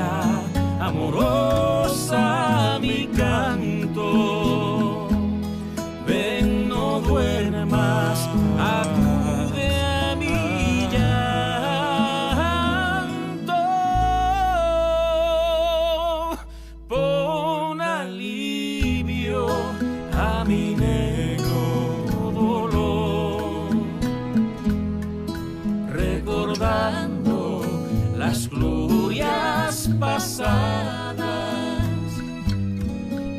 villa, amorosa mi canto. Ven, no duermas, acude a mi llanto. Pon alivio a mi negro dolor, recordando las glorias pasadas.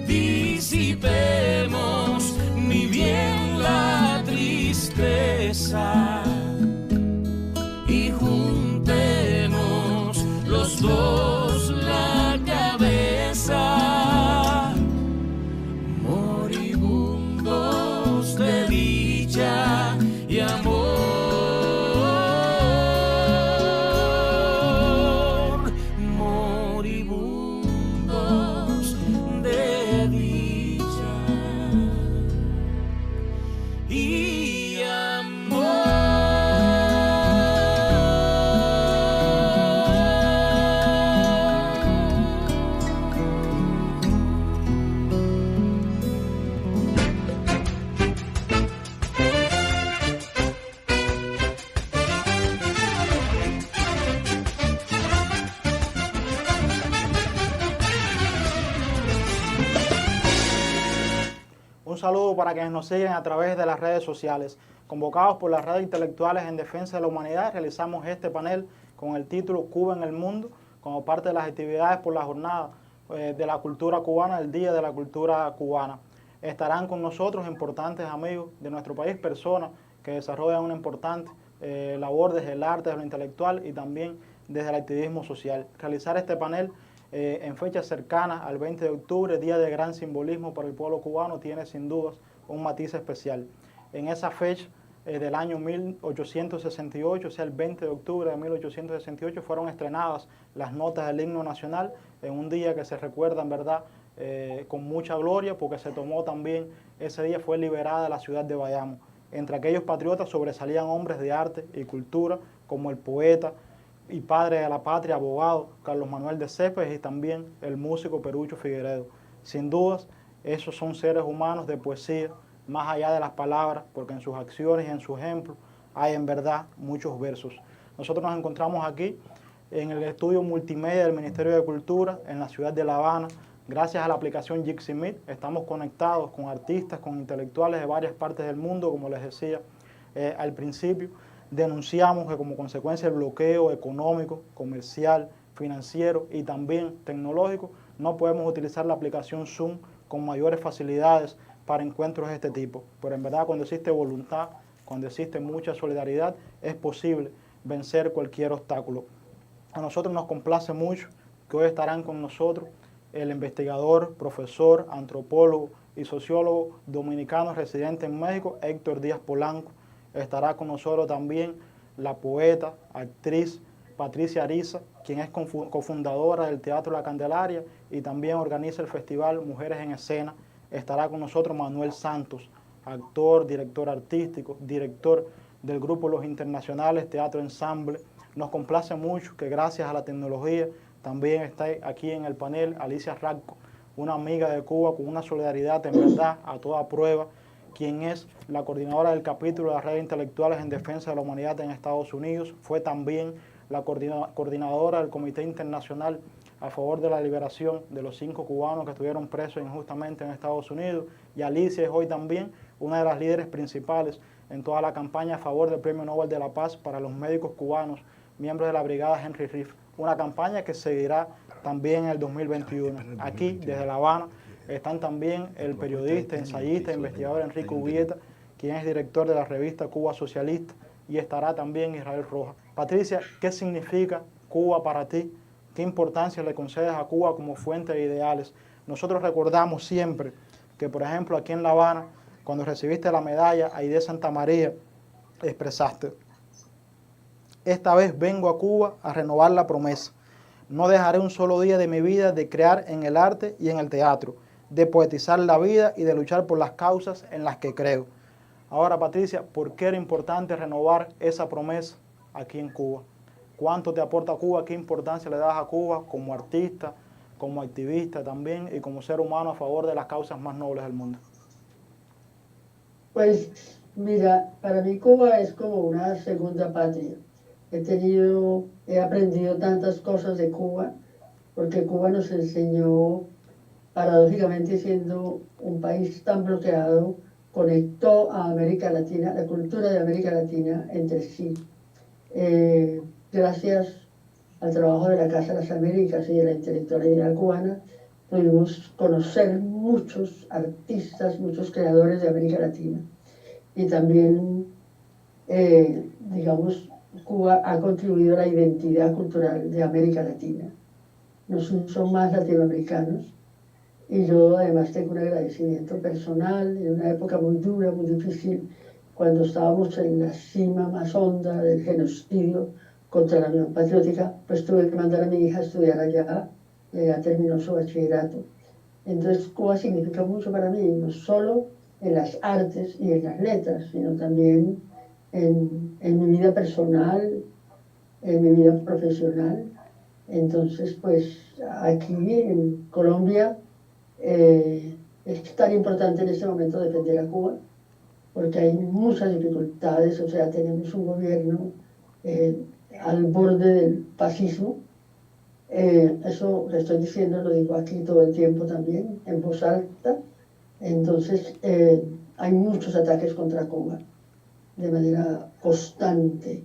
Disipemos mi bien la tristeza y juntemos los dos la cabeza, moribundos de dicha y amor, moribundos de dicha y amor. Un saludo para quienes nos siguen a través de las redes sociales. Convocados por las redes intelectuales en defensa de la humanidad, realizamos este panel con el título Cuba en el Mundo, como parte de las actividades por la jornada de la cultura cubana, el Día de la Cultura Cubana. Estarán con nosotros importantes amigos de nuestro país, personas que desarrollan una importante labor desde el arte, desde lo intelectual y también desde el activismo social. Realizar este panel en fechas cercanas al 20 de octubre, día de gran simbolismo para el pueblo cubano, tiene sin dudas un matiz especial. En esa fecha del año 1868, o sea, el 20 de octubre de 1868, fueron estrenadas las notas del himno nacional, en un día que se recuerda en verdad con mucha gloria, porque se tomó también, ese día fue liberada la ciudad de Bayamo. Entre aquellos patriotas sobresalían hombres de arte y cultura, como el poeta y padre de la patria, abogado Carlos Manuel de Céspedes, y también el músico Perucho Figueredo. Sin dudas, esos son seres humanos de poesía, más allá de las palabras, porque en sus acciones y en su ejemplo hay en verdad muchos versos. Nosotros nos encontramos aquí en el estudio multimedia del Ministerio de Cultura, en la ciudad de La Habana. Gracias a la aplicación Jitsi Meet estamos conectados con artistas, con intelectuales de varias partes del mundo, como les decía al principio. Denunciamos que como consecuencia del bloqueo económico, comercial, financiero y también tecnológico, no podemos utilizar la aplicación Zoom con mayores facilidades para encuentros de este tipo. Pero en verdad, cuando existe voluntad, cuando existe mucha solidaridad, es posible vencer cualquier obstáculo. A nosotros nos complace mucho que hoy estarán con nosotros el investigador, profesor, antropólogo y sociólogo dominicano residente en México, Héctor Díaz Polanco. Estará con nosotros también la poeta, actriz Patricia Ariza, quien es cofundadora del Teatro La Candelaria y también organiza el festival Mujeres en Escena. Estará con nosotros Manuel Santos, actor, director artístico, director del grupo Los Internacionales Teatro Ensamble. Nos complace mucho que gracias a la tecnología también está aquí en el panel Alicia Radko, una amiga de Cuba con una solidaridad en verdad a toda prueba, quien es la coordinadora del capítulo de las redes intelectuales en defensa de la humanidad en Estados Unidos. Fue también la coordinadora del Comité Internacional a favor de la liberación de los 5 cubanos que estuvieron presos injustamente en Estados Unidos. Y Alicia es hoy también una de las líderes principales en toda la campaña a favor del Premio Nobel de la Paz para los médicos cubanos, miembros de la Brigada Henry Riff. Una campaña que seguirá también en el 2021. Aquí, desde La Habana, están también el periodista, ensayista, investigador Enrique Ubieta, quien es director de la revista Cuba Socialista, y estará también Israel Rojas. Patricia, ¿qué significa Cuba para ti? ¿Qué importancia le concedes a Cuba como fuente de ideales? Nosotros recordamos siempre que, por ejemplo, aquí en La Habana, cuando recibiste la medalla Aide Santa María, expresaste: esta vez vengo a Cuba a renovar la promesa. No dejaré un solo día de mi vida de crear en el arte y en el teatro, de poetizar la vida y de luchar por las causas en las que creo. Ahora, Patricia, ¿por qué era importante renovar esa promesa aquí en Cuba? ¿Cuánto te aporta Cuba? ¿Qué importancia le das a Cuba como artista, como activista también y como ser humano a favor de las causas más nobles del mundo? Pues mira, para mí Cuba es como una segunda patria. He aprendido tantas cosas de Cuba, porque Cuba nos enseñó, paradójicamente siendo un país tan bloqueado, conectó a América Latina, la cultura de América Latina entre sí. Gracias al trabajo de la Casa de las Américas y de la intelectualidad cubana, pudimos conocer muchos artistas, muchos creadores de América Latina. Y también, digamos, Cuba ha contribuido a la identidad cultural de América Latina. Nos son más latinoamericanos. Y yo además tengo un agradecimiento personal en una época muy dura, muy difícil, cuando estábamos en la cima más honda del genocidio contra la Unión Patriótica, pues tuve que mandar a mi hija a estudiar allá, y allá terminó su bachillerato. Entonces Cuba significa mucho para mí, no solo en las artes y en las letras, sino también en mi vida personal, en mi vida profesional. Entonces, pues aquí en Colombia es tan importante en este momento defender a Cuba, porque hay muchas dificultades, o sea, tenemos un gobierno al borde del fascismo. Eso que estoy diciendo lo digo aquí todo el tiempo también, en voz alta. Entonces, hay muchos ataques contra Cuba de manera constante.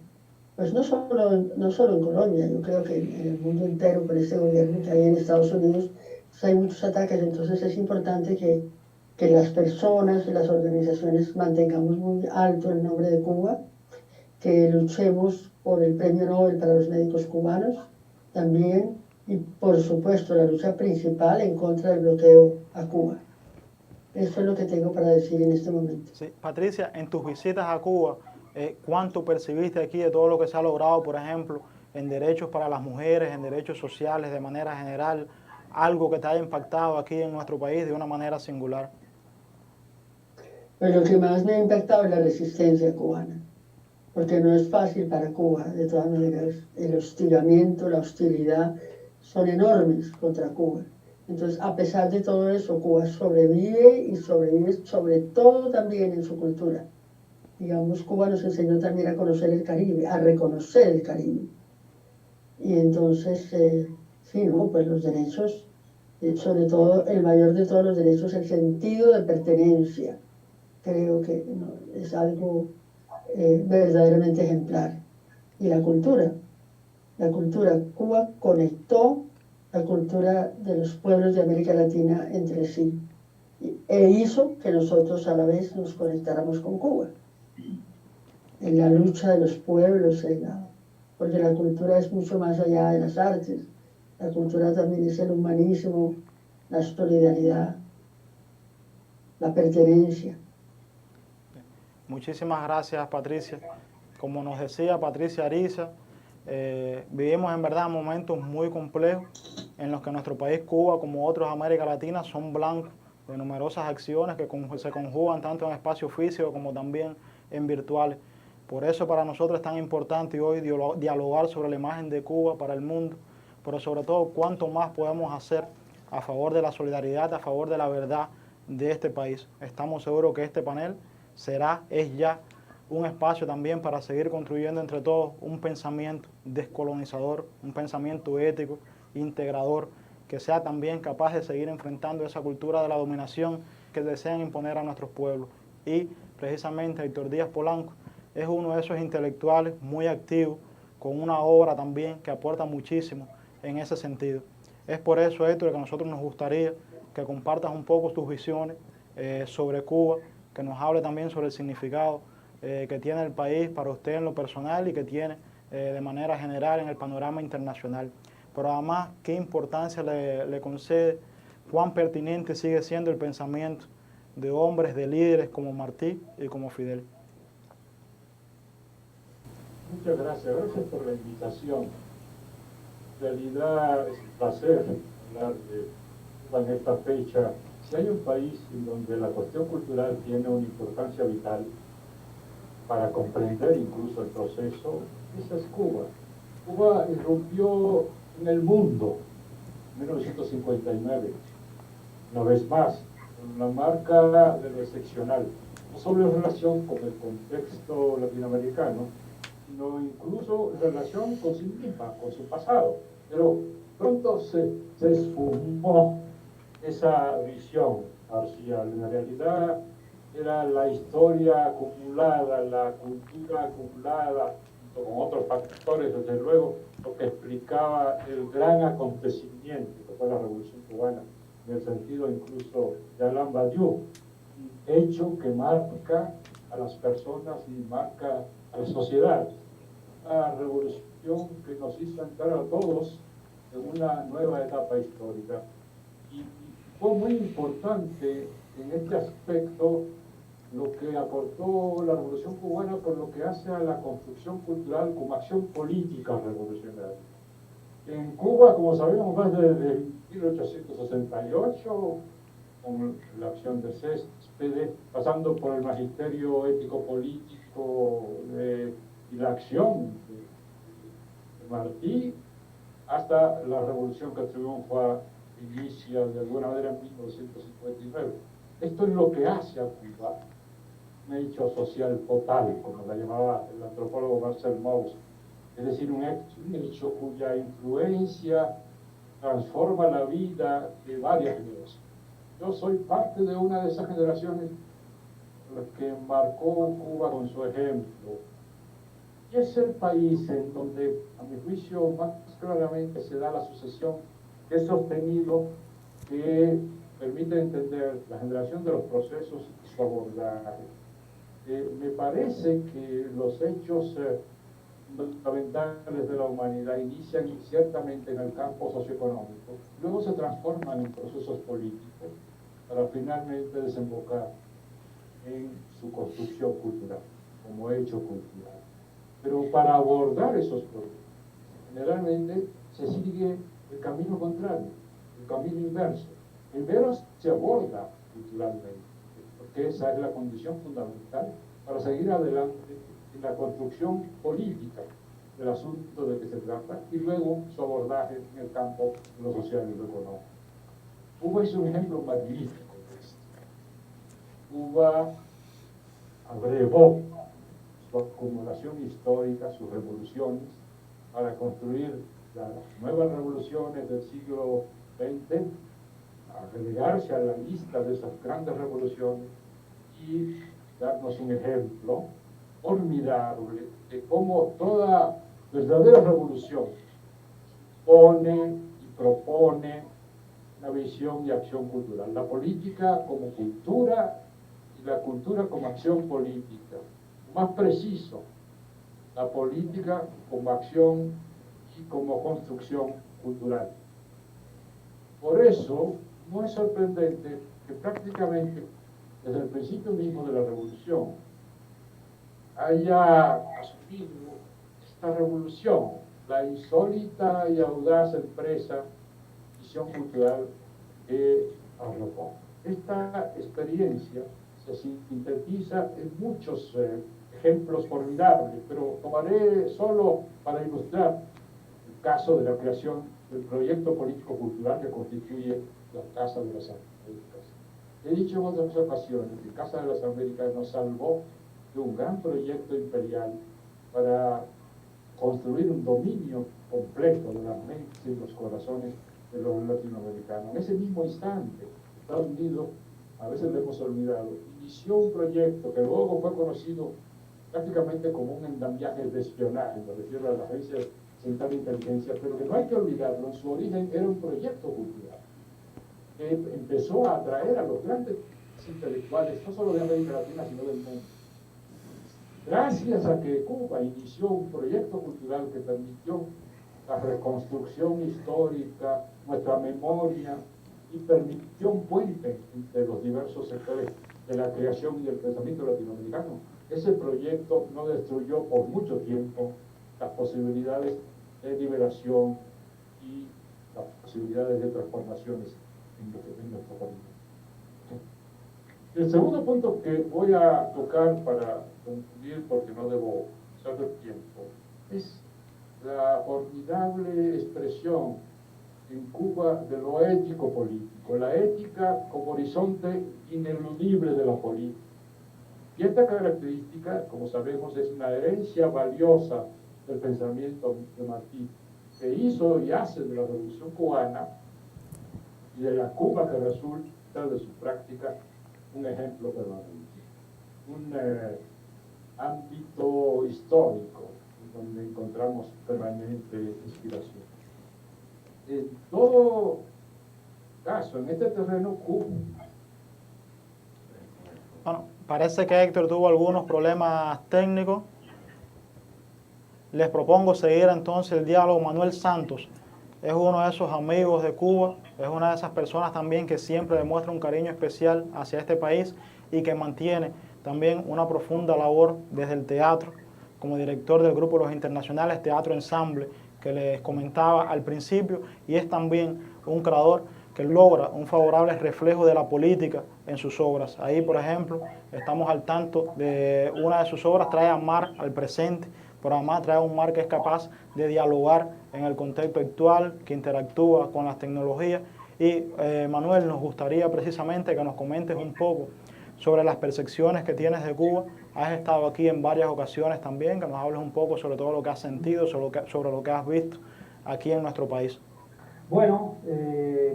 Pues no solo en Colombia, yo creo que en el mundo entero, con este gobierno que hay en Estados Unidos, pues hay muchos ataques. Entonces es importante que las personas y las organizaciones mantengamos muy alto el nombre de Cuba, que luchemos por el Premio Nobel para los médicos cubanos también, y por supuesto la lucha principal en contra del bloqueo a Cuba. Eso es lo que tengo para decir en este momento. Sí. Patricia, en tus visitas a Cuba, ¿cuánto percibiste aquí de todo lo que se ha logrado, por ejemplo, en derechos para las mujeres, en derechos sociales de manera general? Algo que te haya impactado aquí en nuestro país de una manera singular. Pues lo que más me ha impactado es la resistencia cubana, porque no es fácil para Cuba, de todas maneras. El hostigamiento, la hostilidad son enormes contra Cuba. Entonces, a pesar de todo eso, Cuba sobrevive y sobrevive sobre todo también en su cultura. Digamos, Cuba nos enseñó también a conocer el Caribe, a reconocer el Caribe. Y entonces, sí, ¿no? Pues los derechos, sobre todo el mayor de todos los derechos, el sentido de pertenencia. Creo que ¿no? es algo verdaderamente ejemplar. Y la cultura, Cuba conectó la cultura de los pueblos de América Latina entre sí e hizo que nosotros a la vez nos conectáramos con Cuba en la lucha de los pueblos, porque la cultura es mucho más allá de las artes. La cultura también es el humanismo, la solidaridad, la pertenencia. Muchísimas gracias, Patricia. Como nos decía Patricia Ariza, vivimos en verdad momentos muy complejos en los que nuestro país, Cuba, como otros de América Latina, son blancos de numerosas acciones que se conjugan tanto en espacio físico como también en virtuales. Por eso para nosotros es tan importante hoy dialogar sobre la imagen de Cuba para el mundo, pero sobre todo cuánto más podemos hacer a favor de la solidaridad, a favor de la verdad de este país. Estamos seguros que este panel es ya un espacio también para seguir construyendo entre todos un pensamiento descolonizador, un pensamiento ético, integrador, que sea también capaz de seguir enfrentando esa cultura de la dominación que desean imponer a nuestros pueblos. Y precisamente Héctor Díaz Polanco es uno de esos intelectuales muy activos, con una obra también que aporta muchísimo en ese sentido. Es por eso, Héctor, que a nosotros nos gustaría que compartas un poco tus visiones sobre Cuba, que nos hable también sobre el significado que tiene el país para usted en lo personal y que tiene de manera general en el panorama internacional. Pero además, ¿qué importancia le concede, cuán pertinente sigue siendo el pensamiento de hombres, de líderes como Martí y como Fidel? Muchas gracias por la invitación. En realidad es un placer hablar de Cuba en esta fecha. Si hay un país en donde la cuestión cultural tiene una importancia vital para comprender incluso el proceso, esa es Cuba. Cuba irrumpió en el mundo en 1959, una vez más, con una marca de lo excepcional, no solo en relación con el contexto latinoamericano, sino incluso en relación con sí misma, con su pasado. Pero pronto se esfumó esa visión parcial. En realidad era la historia acumulada, la cultura acumulada, junto con otros factores, desde luego, lo que explicaba el gran acontecimiento que fue la Revolución Cubana, en el sentido incluso de Alain Badiou, un hecho que marca a las personas y marca a la sociedad. Una revolución que nos hizo entrar a todos en una nueva etapa histórica. Y fue muy importante en este aspecto lo que aportó la Revolución Cubana por lo que hace a la construcción cultural como acción política revolucionaria. En Cuba, como sabemos, más desde 1868, con la acción de Céspedes, pasando por el magisterio ético-político y la acción de Martí, hasta la revolución que triunfa, inicia de alguna manera en 1959. Esto es lo que hace a Cuba un hecho social total, como la llamaba el antropólogo Marcel Mauss, es decir, un hecho cuya influencia transforma la vida de varias generaciones. Yo soy parte de una de esas generaciones que marcó Cuba con su ejemplo. Y es el país en donde, a mi juicio, más claramente se da la sucesión que he sostenido, que permite entender la generación de los procesos y su abordaje. Me parece que los hechos fundamentales de la humanidad inician ciertamente en el campo socioeconómico, luego se transforman en procesos políticos para finalmente desembocar en su construcción cultural, como hecho cultural. Pero para abordar esos problemas, generalmente se sigue el camino contrario, el camino inverso. Primero se aborda culturalmente, porque esa es la condición fundamental para seguir adelante en la construcción política del asunto de que se trata y luego su abordaje en el campo de lo social y lo económico. Cuba es un ejemplo magnífico de esto. Cuba abrevó su acumulación histórica, sus revoluciones, para construir las nuevas revoluciones del siglo XX, agregarse a la lista de esas grandes revoluciones y darnos un ejemplo formidable de cómo toda verdadera revolución pone y propone una visión y acción cultural. La política como cultura y la cultura como acción política. Más preciso, la política como acción y como construcción cultural. Por eso, no es sorprendente que prácticamente desde el principio mismo de la revolución haya asumido esta revolución, la insólita y audaz empresa Visión Cultural que arrojó. Esta experiencia se sintetiza en muchos ejemplos formidables, pero tomaré solo para ilustrar el caso de la creación del proyecto político-cultural que constituye la Casa de las Américas. He dicho en otras ocasiones que Casa de las Américas nos salvó de un gran proyecto imperial para construir un dominio completo de las mentes y los corazones de los latinoamericanos. En ese mismo instante, Estados Unidos, a veces lo hemos olvidado, inició un proyecto que luego fue conocido prácticamente como un andamiaje de espionaje, me refiero a la Agencia Central de Inteligencia, pero que no hay que olvidarlo, en su origen era un proyecto cultural que empezó a atraer a los grandes intelectuales, no solo de América Latina, sino del mundo. Gracias a que Cuba inició un proyecto cultural que permitió la reconstrucción histórica, nuestra memoria, y permitió un puente entre los diversos sectores de la creación y del pensamiento latinoamericano. Ese proyecto no destruyó por mucho tiempo las posibilidades de liberación y las posibilidades de transformaciones en nuestro país. El segundo punto que voy a tocar para concluir, porque no debo usar el tiempo, es la formidable expresión en Cuba de lo ético-político, la ética como horizonte ineludible de la política. Y esta característica, como sabemos, es una herencia valiosa del pensamiento de Martí, que hizo y hace de la Revolución Cubana y de la Cuba que resulta de su práctica un ejemplo permanente, un ámbito histórico donde encontramos permanente inspiración. En todo caso, en este terreno, Cuba. Bueno, parece que Héctor tuvo algunos problemas técnicos. Les propongo seguir entonces el diálogo. Manuel Santos es uno de esos amigos de Cuba, es una de esas personas también que siempre demuestra un cariño especial hacia este país y que mantiene también una profunda labor desde el teatro, como director del grupo Los Internacionales Teatro Ensamble, que les comentaba al principio, y es también un creador que logra un favorable reflejo de la política en sus obras. Ahí, por ejemplo, estamos al tanto de una de sus obras, trae a Mar al presente, pero además trae un Mar que es capaz de dialogar en el contexto actual, que interactúa con las tecnologías. Y Manuel, nos gustaría precisamente que nos comentes un poco sobre las percepciones que tienes de Cuba. Has estado aquí en varias ocasiones también, que nos hables un poco sobre todo lo que has sentido, sobre lo que has visto aquí en nuestro país. Bueno,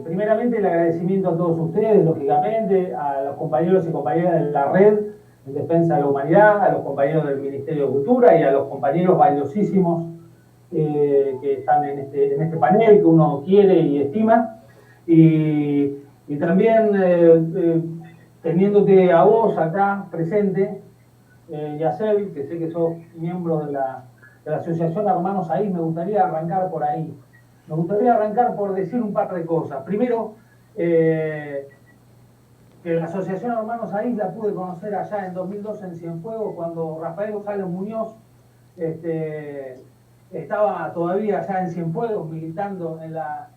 primeramente el agradecimiento a todos ustedes, lógicamente, a los compañeros y compañeras de la Red en Defensa de la Humanidad, a los compañeros del Ministerio de Cultura y a los compañeros valiosísimos que están en este panel, que uno quiere y estima. Y también teniéndote a vos acá presente, Yacel, que sé que sos miembro de la Asociación Hermanos Ahí, me gustaría arrancar por ahí. Me gustaría arrancar por decir un par de cosas. Primero, que la Asociación Hermanos Ahí la pude conocer allá en 2012 en Cienfuegos, cuando Rafael González Muñoz estaba todavía allá en Cienfuegos militando en la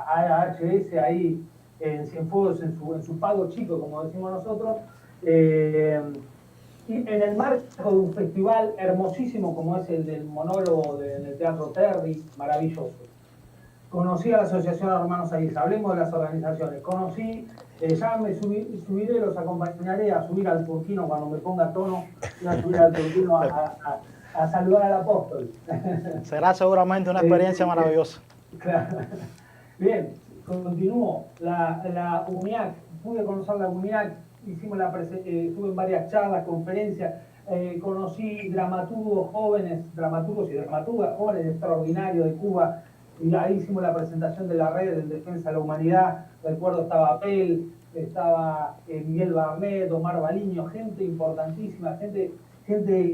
AHS ahí en Cienfuegos, en su pago chico, como decimos nosotros. Y en el marco de un festival hermosísimo como es el del monólogo en el Teatro Terry, maravilloso. Conocí a la Asociación Hermanos Ahí, hablemos de las organizaciones. Conocí, ya me subiré, los acompañaré a subir al Turquino cuando me ponga tono, voy a subir al Turquino a saludar al apóstol. Será seguramente una experiencia maravillosa. Claro. Bien, continúo. La UNIAC, pude conocer la UNIAC. Estuve en varias charlas, conferencias, conocí dramaturgos y dramaturgas jóvenes extraordinarios de Cuba, y ahí hicimos la presentación de la Red en Defensa de la Humanidad. Recuerdo estaba Apel, estaba Miguel Barnet, Omar Baliño, gente importantísima, gente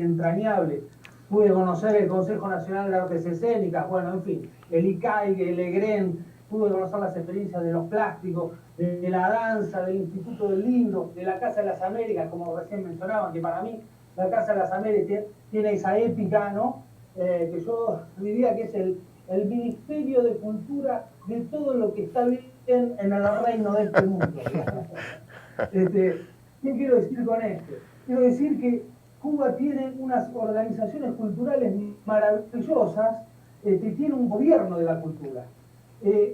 entrañable. Pude conocer el Consejo Nacional de Artes Escénicas, bueno, en fin, el ICAI, el EGREN. Pude conocer las experiencias de los plásticos, de la danza, del Instituto del Libro, de la Casa de las Américas, como recién mencionaban, que para mí la Casa de las Américas tiene esa épica, ¿no? Que yo diría que es el Ministerio de Cultura de todo lo que está bien en el reino de este mundo. ¿Qué quiero decir con esto? Quiero decir que Cuba tiene unas organizaciones culturales maravillosas, que tiene un gobierno de la cultura.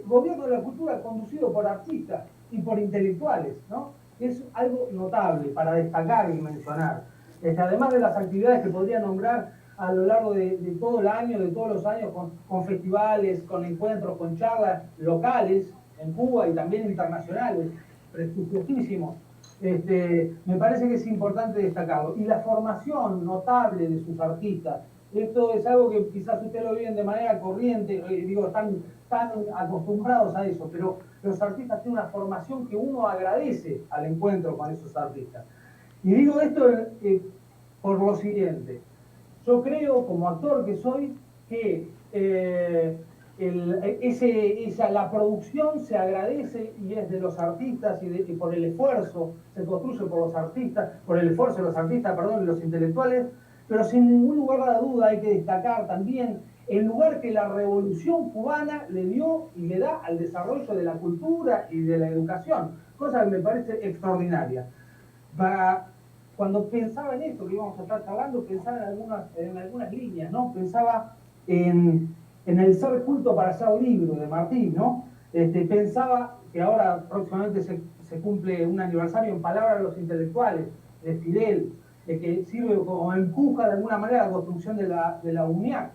Gobierno de la cultura conducido por artistas y por intelectuales, ¿no? Es algo notable para destacar y mencionar. Además de las actividades que podría nombrar a lo largo de todo el año, de todos los años, con festivales, con encuentros, con charlas locales en Cuba y también internacionales, prestigiosísimos. Me parece que es importante destacarlo. Y la formación notable de sus artistas. Esto es algo que quizás ustedes lo viven de manera corriente, están acostumbrados a eso, pero los artistas tienen una formación que uno agradece al encuentro con esos artistas. Y digo esto por lo siguiente. Yo creo, como actor que soy, que la producción se agradece y es de los artistas y por el esfuerzo, se construye por los artistas, por el esfuerzo de los artistas, perdón, y los intelectuales, pero sin ningún lugar a duda hay que destacar también el lugar que la revolución cubana le dio y le da al desarrollo de la cultura y de la educación, cosa que me parece extraordinaria. Para cuando pensaba en esto que íbamos a estar hablando, pensaba en algunas líneas, ¿no? Pensaba en el ser culto para ser libro de Martín, ¿no? Pensaba que ahora próximamente se cumple un aniversario en Palabras de los Intelectuales, de Fidel, que sirve como empuja de alguna manera la construcción de la UNIAC.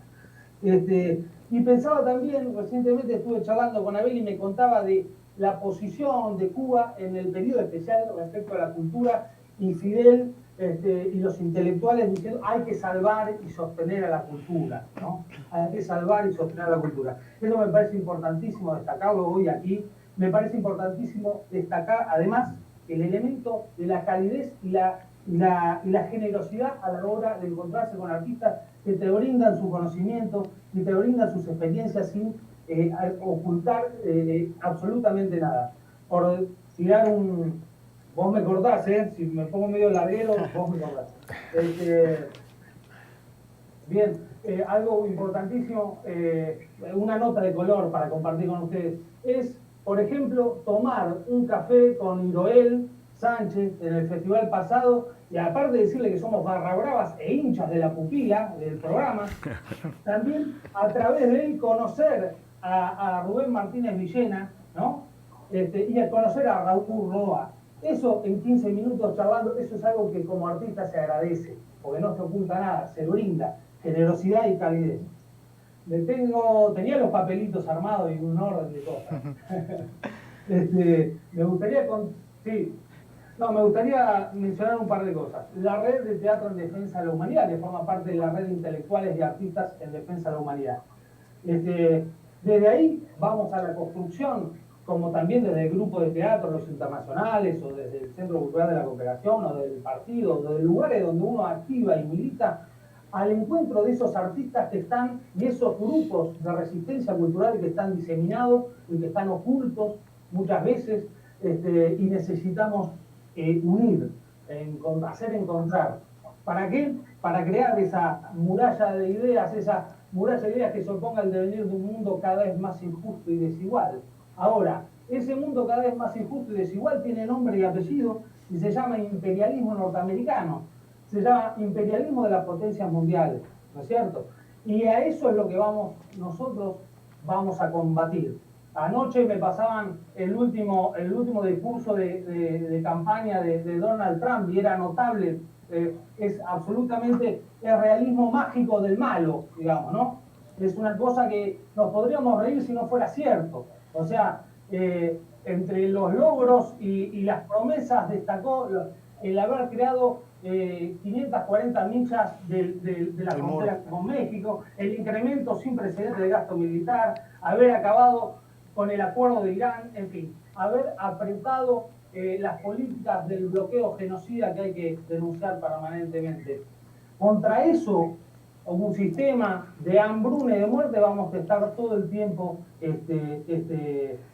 Y pensaba también, recientemente estuve charlando con Abel y me contaba de la posición de Cuba en el periodo especial respecto a la cultura, y Fidel y los intelectuales diciendo hay que salvar y sostener a la cultura, ¿no? Hay que salvar y sostener a la cultura. Eso me parece importantísimo destacarlo hoy aquí. Me parece importantísimo destacar además el elemento de la calidez y la generosidad a la hora de encontrarse con artistas que te brindan su conocimiento y te brindan sus experiencias sin ocultar absolutamente nada. Por tirar un... Vos me cortás, si me pongo medio larguero, vos me cortás. Bien, algo importantísimo, una nota de color para compartir con ustedes, es, por ejemplo, tomar un café con Iroel Sánchez en el festival pasado, y aparte de decirle que somos barra bravas e hinchas de la pupila del programa, también a través de él conocer a Rubén Martínez Villena, ¿no? Y a conocer a Raúl Roa. Eso en 15 minutos charlando, eso es algo que como artista se agradece, porque no se oculta nada, se brinda generosidad y calidez. Tenía los papelitos armados y un orden de cosas. Me gustaría mencionar un par de cosas. La red de teatro en defensa de la humanidad, que forma parte de la red de intelectuales y artistas en defensa de la humanidad. Desde ahí vamos a la construcción, como también desde el grupo de teatro, los internacionales, o desde el Centro Cultural de la Cooperación, o del partido, o de lugares donde uno activa y milita, al encuentro de esos artistas que están, y esos grupos de resistencia cultural que están diseminados y que están ocultos muchas veces, y necesitamos unir, hacer encontrar. ¿Para qué? Para crear esa muralla de ideas, que se oponga al devenir de un mundo cada vez más injusto y desigual. Ahora, ese mundo cada vez más injusto y desigual tiene nombre y apellido y se llama imperialismo norteamericano, se llama imperialismo de las potencias mundiales, ¿no es cierto? Y a eso es lo que nosotros vamos a combatir. Anoche me pasaban el último discurso de campaña de Donald Trump y era notable, es absolutamente el realismo mágico del malo, digamos, ¿no? Es una cosa que nos podríamos reír si no fuera cierto. O sea, entre los logros y las promesas destacó el haber creado 540 millas de la frontera con México, el incremento sin precedentes de gasto militar, haber acabado con el acuerdo de Irán, en fin, haber apretado las políticas del bloqueo genocida que hay que denunciar permanentemente. Contra eso, un sistema de hambruna y de muerte, vamos a estar todo el tiempo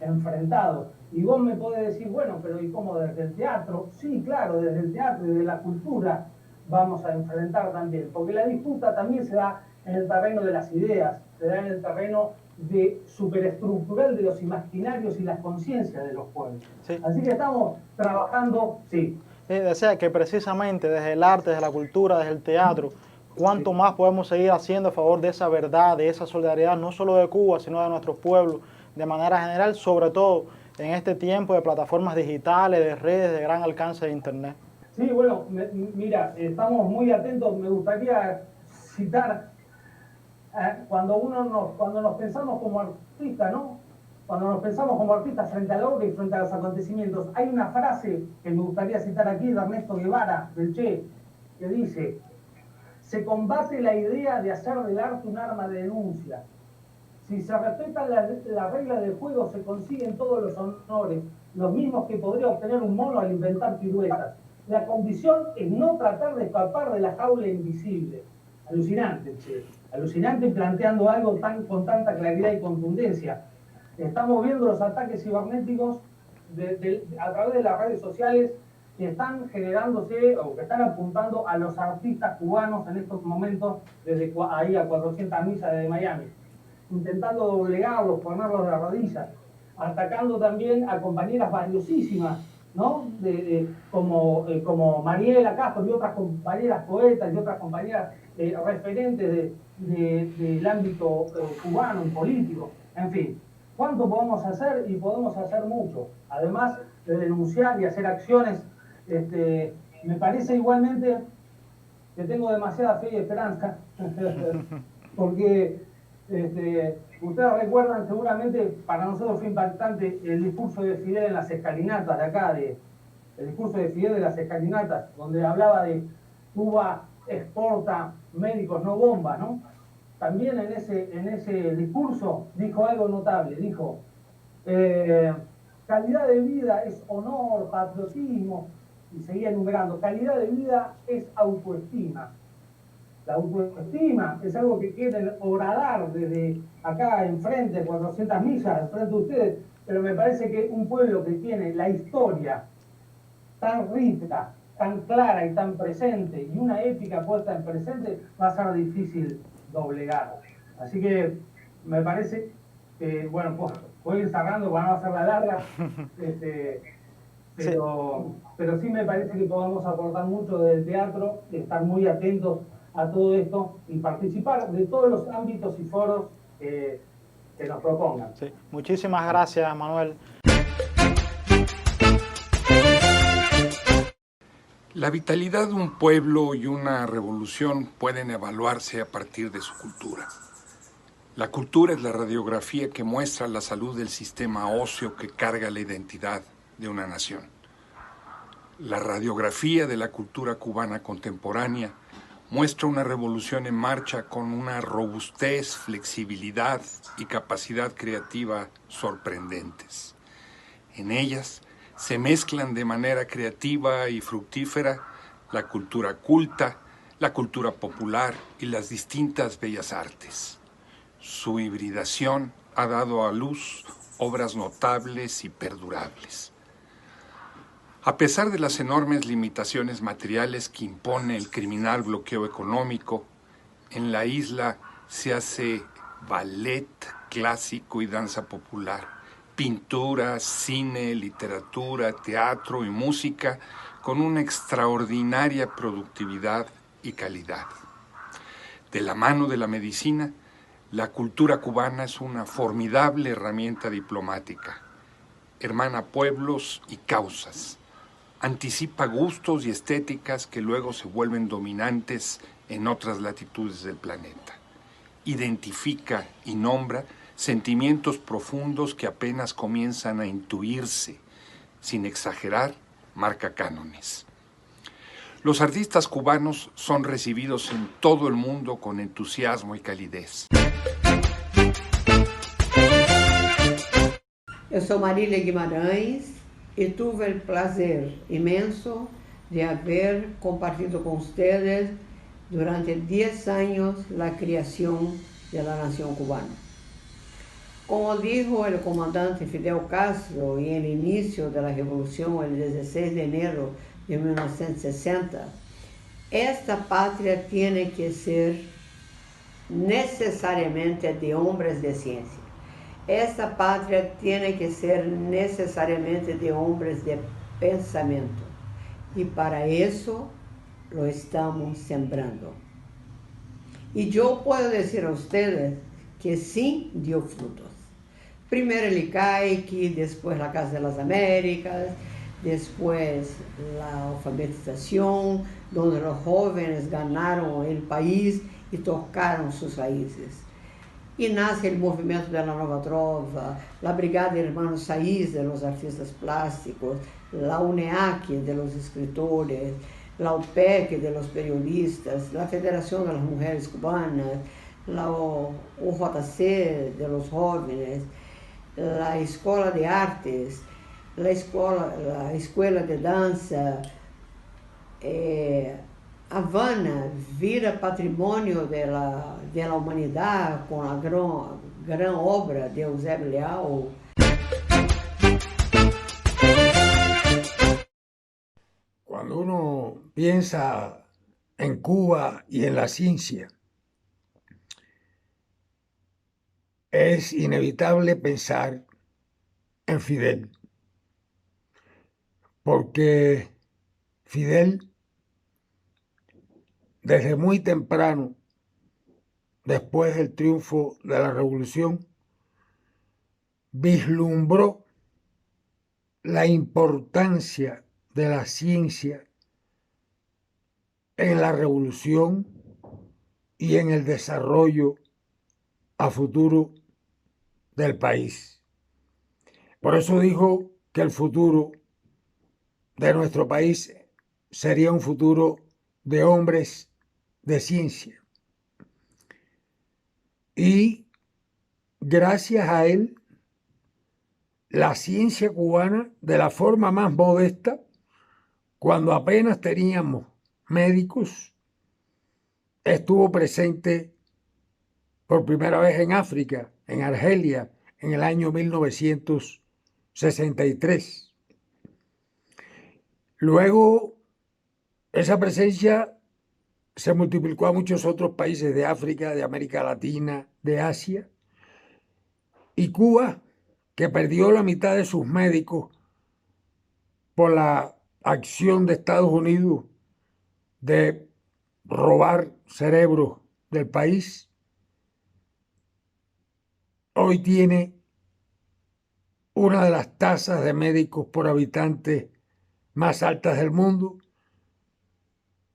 enfrentados. Y vos me podés decir, bueno, pero ¿y cómo desde el teatro? Sí, claro, desde el teatro y de la cultura vamos a enfrentar también, porque la disputa también se da en el terreno de las ideas, se da en el terreno superestructural de los imaginarios y las conciencias de los pueblos. Sí. Así que estamos trabajando, sí. Desea que precisamente desde el arte, desde la cultura, desde el teatro, cuánto más podemos seguir haciendo a favor de esa verdad, de esa solidaridad, no solo de Cuba, sino de nuestros pueblos, de manera general, sobre todo en este tiempo de plataformas digitales, de redes de gran alcance de Internet. Sí, bueno, mira, estamos muy atentos. Me gustaría citar, cuando nos pensamos como artistas, ¿no? Cuando nos pensamos como artistas frente al obra y frente a los acontecimientos, hay una frase que me gustaría citar aquí de Ernesto Guevara, del Che, que dice: se combate la idea de hacer del arte un arma de denuncia. Si se respetan las reglas del juego, se consiguen todos los honores, los mismos que podría obtener un mono al inventar piruetas. La condición es no tratar de escapar de la jaula invisible. Alucinante, Che. Alucinante, planteando algo con tanta claridad y contundencia. Estamos viendo los ataques cibernéticos a través de las redes sociales que están generándose o que están apuntando a los artistas cubanos en estos momentos, desde ahí a 400 millas de Miami, intentando doblegarlos, ponerlos de rodillas, atacando también a compañeras valiosísimas ¿no? Como Mariela Castro y otras compañeras poetas y otras compañeras referentes del ámbito cubano y político. En fin, ¿cuánto podemos hacer? Y podemos hacer mucho. Además de denunciar y hacer acciones, me parece igualmente que tengo demasiada fe y esperanza, porque ustedes recuerdan seguramente, para nosotros fue impactante el discurso de Fidel en las escalinatas de acá, el discurso de Fidel de las escalinatas, donde hablaba de Cuba exporta médicos, no bombas, ¿no? También en ese discurso dijo algo notable, dijo, calidad de vida es honor, patriotismo, y seguía enumerando, calidad de vida es autoestima. La autoestima es algo que quieren horadar desde acá enfrente, 400 millas, enfrente de ustedes, pero me parece que un pueblo que tiene la historia tan rica, tan clara y tan presente, y una épica puesta en presente, va a ser difícil doblegar. Así que me parece que, bueno, pues voy a ir cerrando para no hacerla larga, pero sí me parece que podemos aportar mucho del teatro, estar muy atentos a todo esto y participar de todos los ámbitos y foros que nos propongan. Sí. Muchísimas gracias, Manuel. La vitalidad de un pueblo y una revolución pueden evaluarse a partir de su cultura. La cultura es la radiografía que muestra la salud del sistema óseo que carga la identidad de una nación. La radiografía de la cultura cubana contemporánea muestra una revolución en marcha con una robustez, flexibilidad y capacidad creativa sorprendentes. En ellas se mezclan de manera creativa y fructífera la cultura culta, la cultura popular y las distintas bellas artes. Su hibridación ha dado a luz obras notables y perdurables. A pesar de las enormes limitaciones materiales que impone el criminal bloqueo económico, en la isla se hace ballet clásico y danza popular, pintura, cine, literatura, teatro y música con una extraordinaria productividad y calidad. De la mano de la medicina, la cultura cubana es una formidable herramienta diplomática. Hermana pueblos y causas. Anticipa gustos y estéticas que luego se vuelven dominantes en otras latitudes del planeta. Identifica y nombra sentimientos profundos que apenas comienzan a intuirse. Sin exagerar, marca cánones. Los artistas cubanos son recibidos en todo el mundo con entusiasmo y calidez. Eu sou Marília Guimarães e tuve el placer inmenso de haber compartido con ustedes durante 10 años la creación de la nación cubana. Como dijo el comandante Fidel Castro en el inicio de la revolución el 16 de enero de 1960, esta patria tiene que ser necesariamente de hombres de ciencia. Esta patria tiene que ser necesariamente de hombres de pensamiento. Y para eso lo estamos sembrando. Y yo puedo decir a ustedes que sí dio frutos. Primero el ICAIC, después la Casa de las Américas, después la alfabetización, donde los jóvenes ganaron el país y tocaron sus raíces. Y nace el movimiento de la Nueva Trova, la Brigada de Hermanos Saiz de los artistas plásticos, la UNEAC de los escritores, la UPEC de los periodistas, la Federación de las Mujeres Cubanas, la UJC de los jóvenes, la Escuela de Artes, la Escuela de Danza. Havana vira patrimônio da humanidade com a grande obra de Eusébio Leal. Cuando uno piensa en Cuba y en la ciencia, es inevitable pensar en Fidel, porque Fidel, desde muy temprano, después del triunfo de la revolución, vislumbró la importancia de la ciencia en la revolución y en el desarrollo a futuro del país. Por eso dijo que el futuro de nuestro país sería un futuro de hombres de ciencia. Y gracias a él, la ciencia cubana, de la forma más modesta, cuando apenas teníamos médicos, estuvo presente por primera vez en África, en Argelia, en el año 1963. Luego, esa presencia se multiplicó a muchos otros países de África, de América Latina, de Asia. Y Cuba, que perdió la mitad de sus médicos por la acción de Estados Unidos de robar cerebros del país, hoy tiene una de las tasas de médicos por habitante más altas del mundo,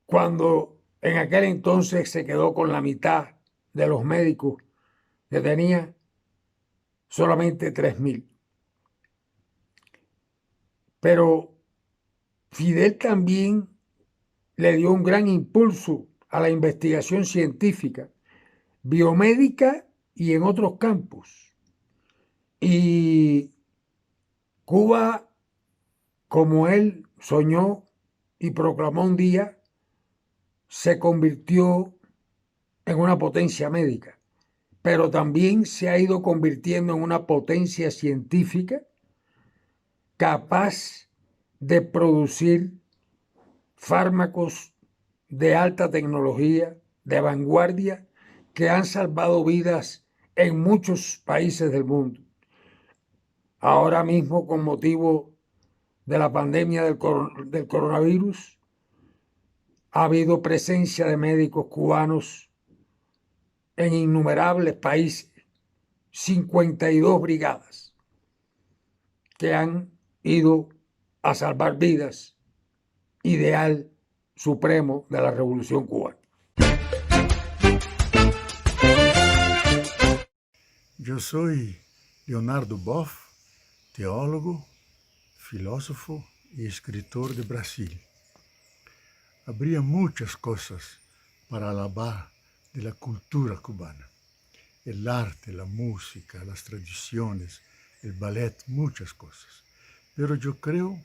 cuando en aquel entonces se quedó con la mitad de los médicos que tenía, solamente 3.000. Pero Fidel también le dio un gran impulso a la investigación científica, biomédica y en otros campos. Y Cuba, como él soñó y proclamó un día, se convirtió en una potencia médica, pero también se ha ido convirtiendo en una potencia científica capaz de producir fármacos de alta tecnología, de vanguardia, que han salvado vidas en muchos países del mundo. Ahora mismo, con motivo de la pandemia del coronavirus, ha habido presencia de médicos cubanos en innumerables países, 52 brigadas que han ido a salvar vidas, ideal supremo de la Revolución Cubana. Yo soy Leonardo Boff, teólogo, filósofo y escritor de Brasil. Habría muchas cosas para alabar de la cultura cubana. El arte, la música, las tradiciones, el ballet, muchas cosas. Pero yo creo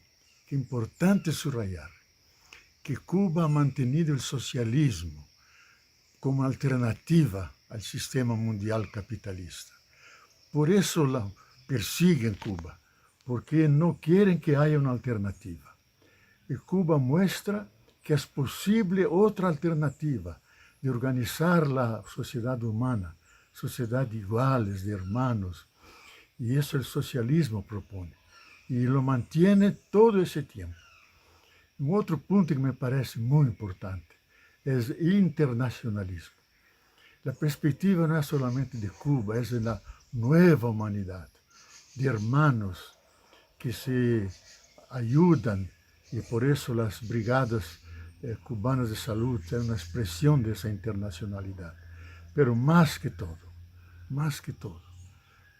que es importante subrayar que Cuba ha mantenido el socialismo como alternativa al sistema mundial capitalista. Por eso la persiguen Cuba, porque no quieren que haya una alternativa. Y Cuba muestra que es posible otra alternativa de organizar la sociedad humana, sociedad de iguales, de hermanos. Y eso el socialismo propone. Y lo mantiene todo ese tiempo. Un otro punto que me parece muy importante es el internacionalismo. La perspectiva no es solamente de Cuba, es de la nueva humanidad, de hermanos que se ayudan, y por eso las brigadas cubanas de salud son una expresión de esa internacionalidad. Pero más que todo,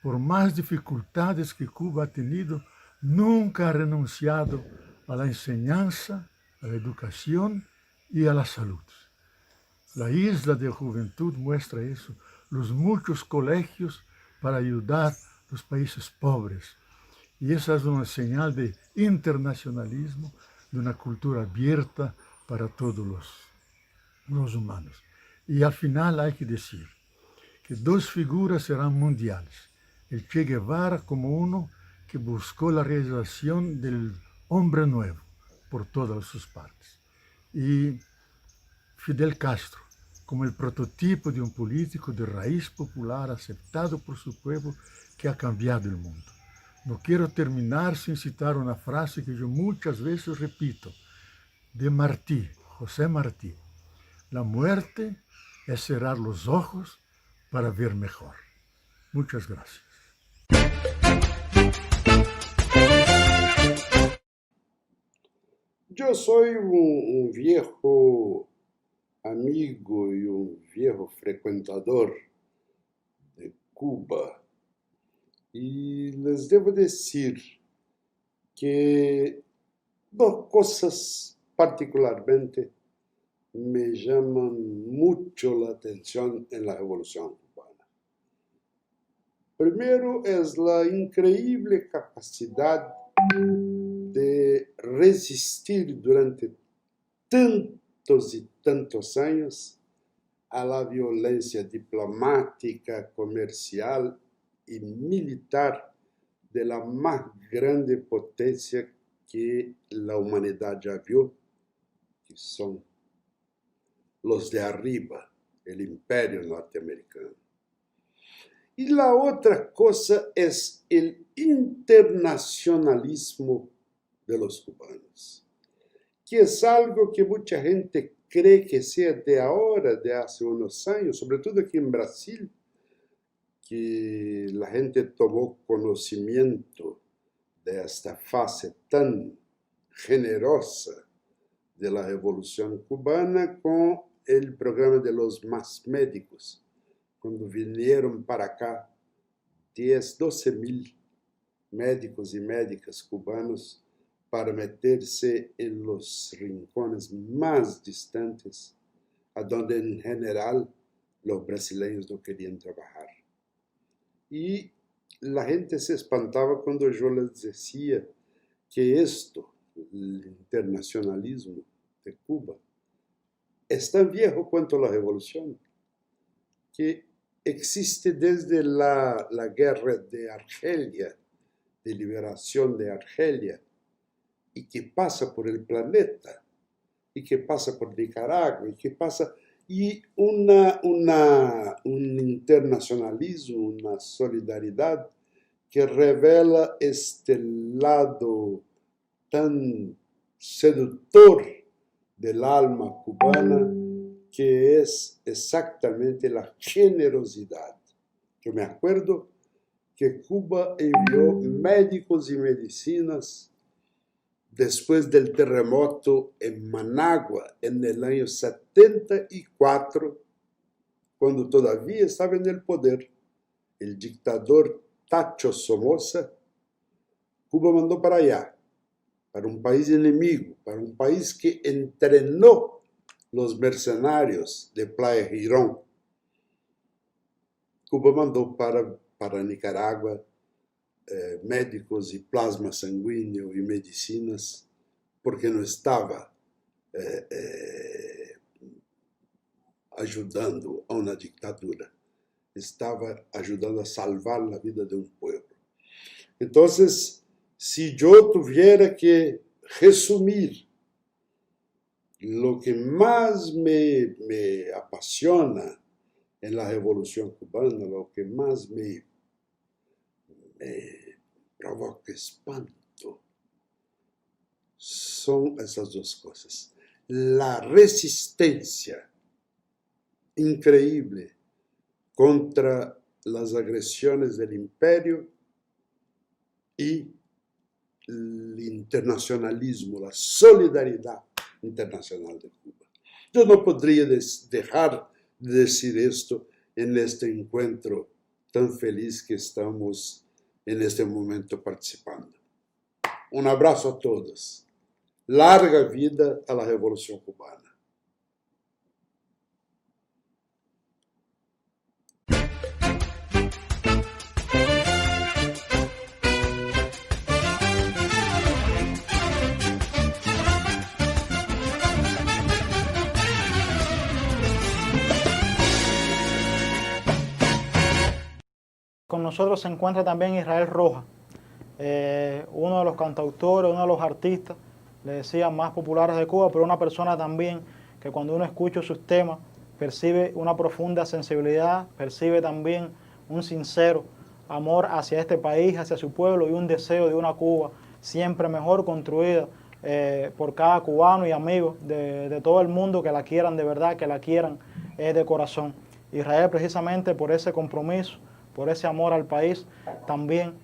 por más dificultades que Cuba ha tenido, nunca ha renunciado a la enseñanza, a la educación y a la salud. La Isla de Juventud muestra eso, los muchos colegios para ayudar a los países pobres. Y esa es una señal de internacionalismo, de una cultura abierta para todos los humanos. Y al final hay que decir que dos figuras serán mundiales. El Che Guevara como uno que buscó la realización del hombre nuevo por todas sus partes. Y Fidel Castro como el prototipo de un político de raíz popular aceptado por su pueblo que ha cambiado el mundo. no quiero terminar sin citar una frase que yo muchas veces repito, de Martí, José Martí. La muerte es cerrar los ojos para ver mejor. Muchas gracias. Yo soy un viejo amigo y un viejo frecuentador de Cuba y les debo decir que dos cosas particularmente me llaman mucho la atención en la Revolución Cubana. Primero es la increíble capacidad de resistir durante tantos y tantos años a la violencia diplomática, comercial y militar de la más grande potencia que la humanidad ya vio, que son los de arriba, el imperio norteamericano. Y la otra cosa es el internacionalismo de los cubanos, que es algo que mucha gente cree que sea de ahora, de hace unos años, sobre todo aquí en Brasil, que la gente tomó conocimiento de esta fase tan generosa de la Revolución Cubana con el programa de los más médicos, cuando vinieron para acá 10, 12 mil médicos y médicas cubanos para meterse en los rincones más distantes, a donde en general los brasileños no querían trabajar. Y la gente se espantaba cuando yo les decía que esto, el internacionalismo de Cuba, es tan viejo cuanto la revolución, que existe desde la guerra de Argelia, de liberación de Argelia, y que pasa por el planeta, y que pasa por Nicaragua, y que pasa... Y un internacionalismo, una solidaridad que revela este lado tan seductor del alma cubana, que es exactamente la generosidad. Yo me acuerdo que Cuba envió médicos y medicinas después del terremoto en Managua en el año 74, cuando todavía estaba en el poder el dictador Tacho Somoza. Cuba mandó para allá, para un país enemigo, para un país que entrenó los mercenarios de Playa Girón. Cuba mandó para Nicaragua médicos y plasma sanguíneo y medicinas, porque no estaba ayudando a una dictadura, estaba ayudando a salvar la vida de un pueblo. Entonces, si yo tuviera que resumir lo que más me apasiona en la Revolución Cubana, lo que más me provoca espanto, son esas dos cosas. La resistencia increíble contra las agresiones del imperio y el internacionalismo, la solidaridad internacional de Cuba. Yo no podría dejar de decir esto en este encuentro tan feliz que estamos en este momento participando. Un abrazo a todos. Larga vida a la Revolución Cubana. Con nosotros se encuentra también Israel Rojas, uno de los cantautores, uno de los artistas, le decía, más populares de Cuba, pero una persona también que cuando uno escucha sus temas percibe una profunda sensibilidad, percibe también un sincero amor hacia este país, hacia su pueblo y un deseo de una Cuba siempre mejor construida por cada cubano y amigo de todo el mundo que la quieran de verdad, que la quieran de corazón. Israel, precisamente por ese compromiso, por ese amor al país, también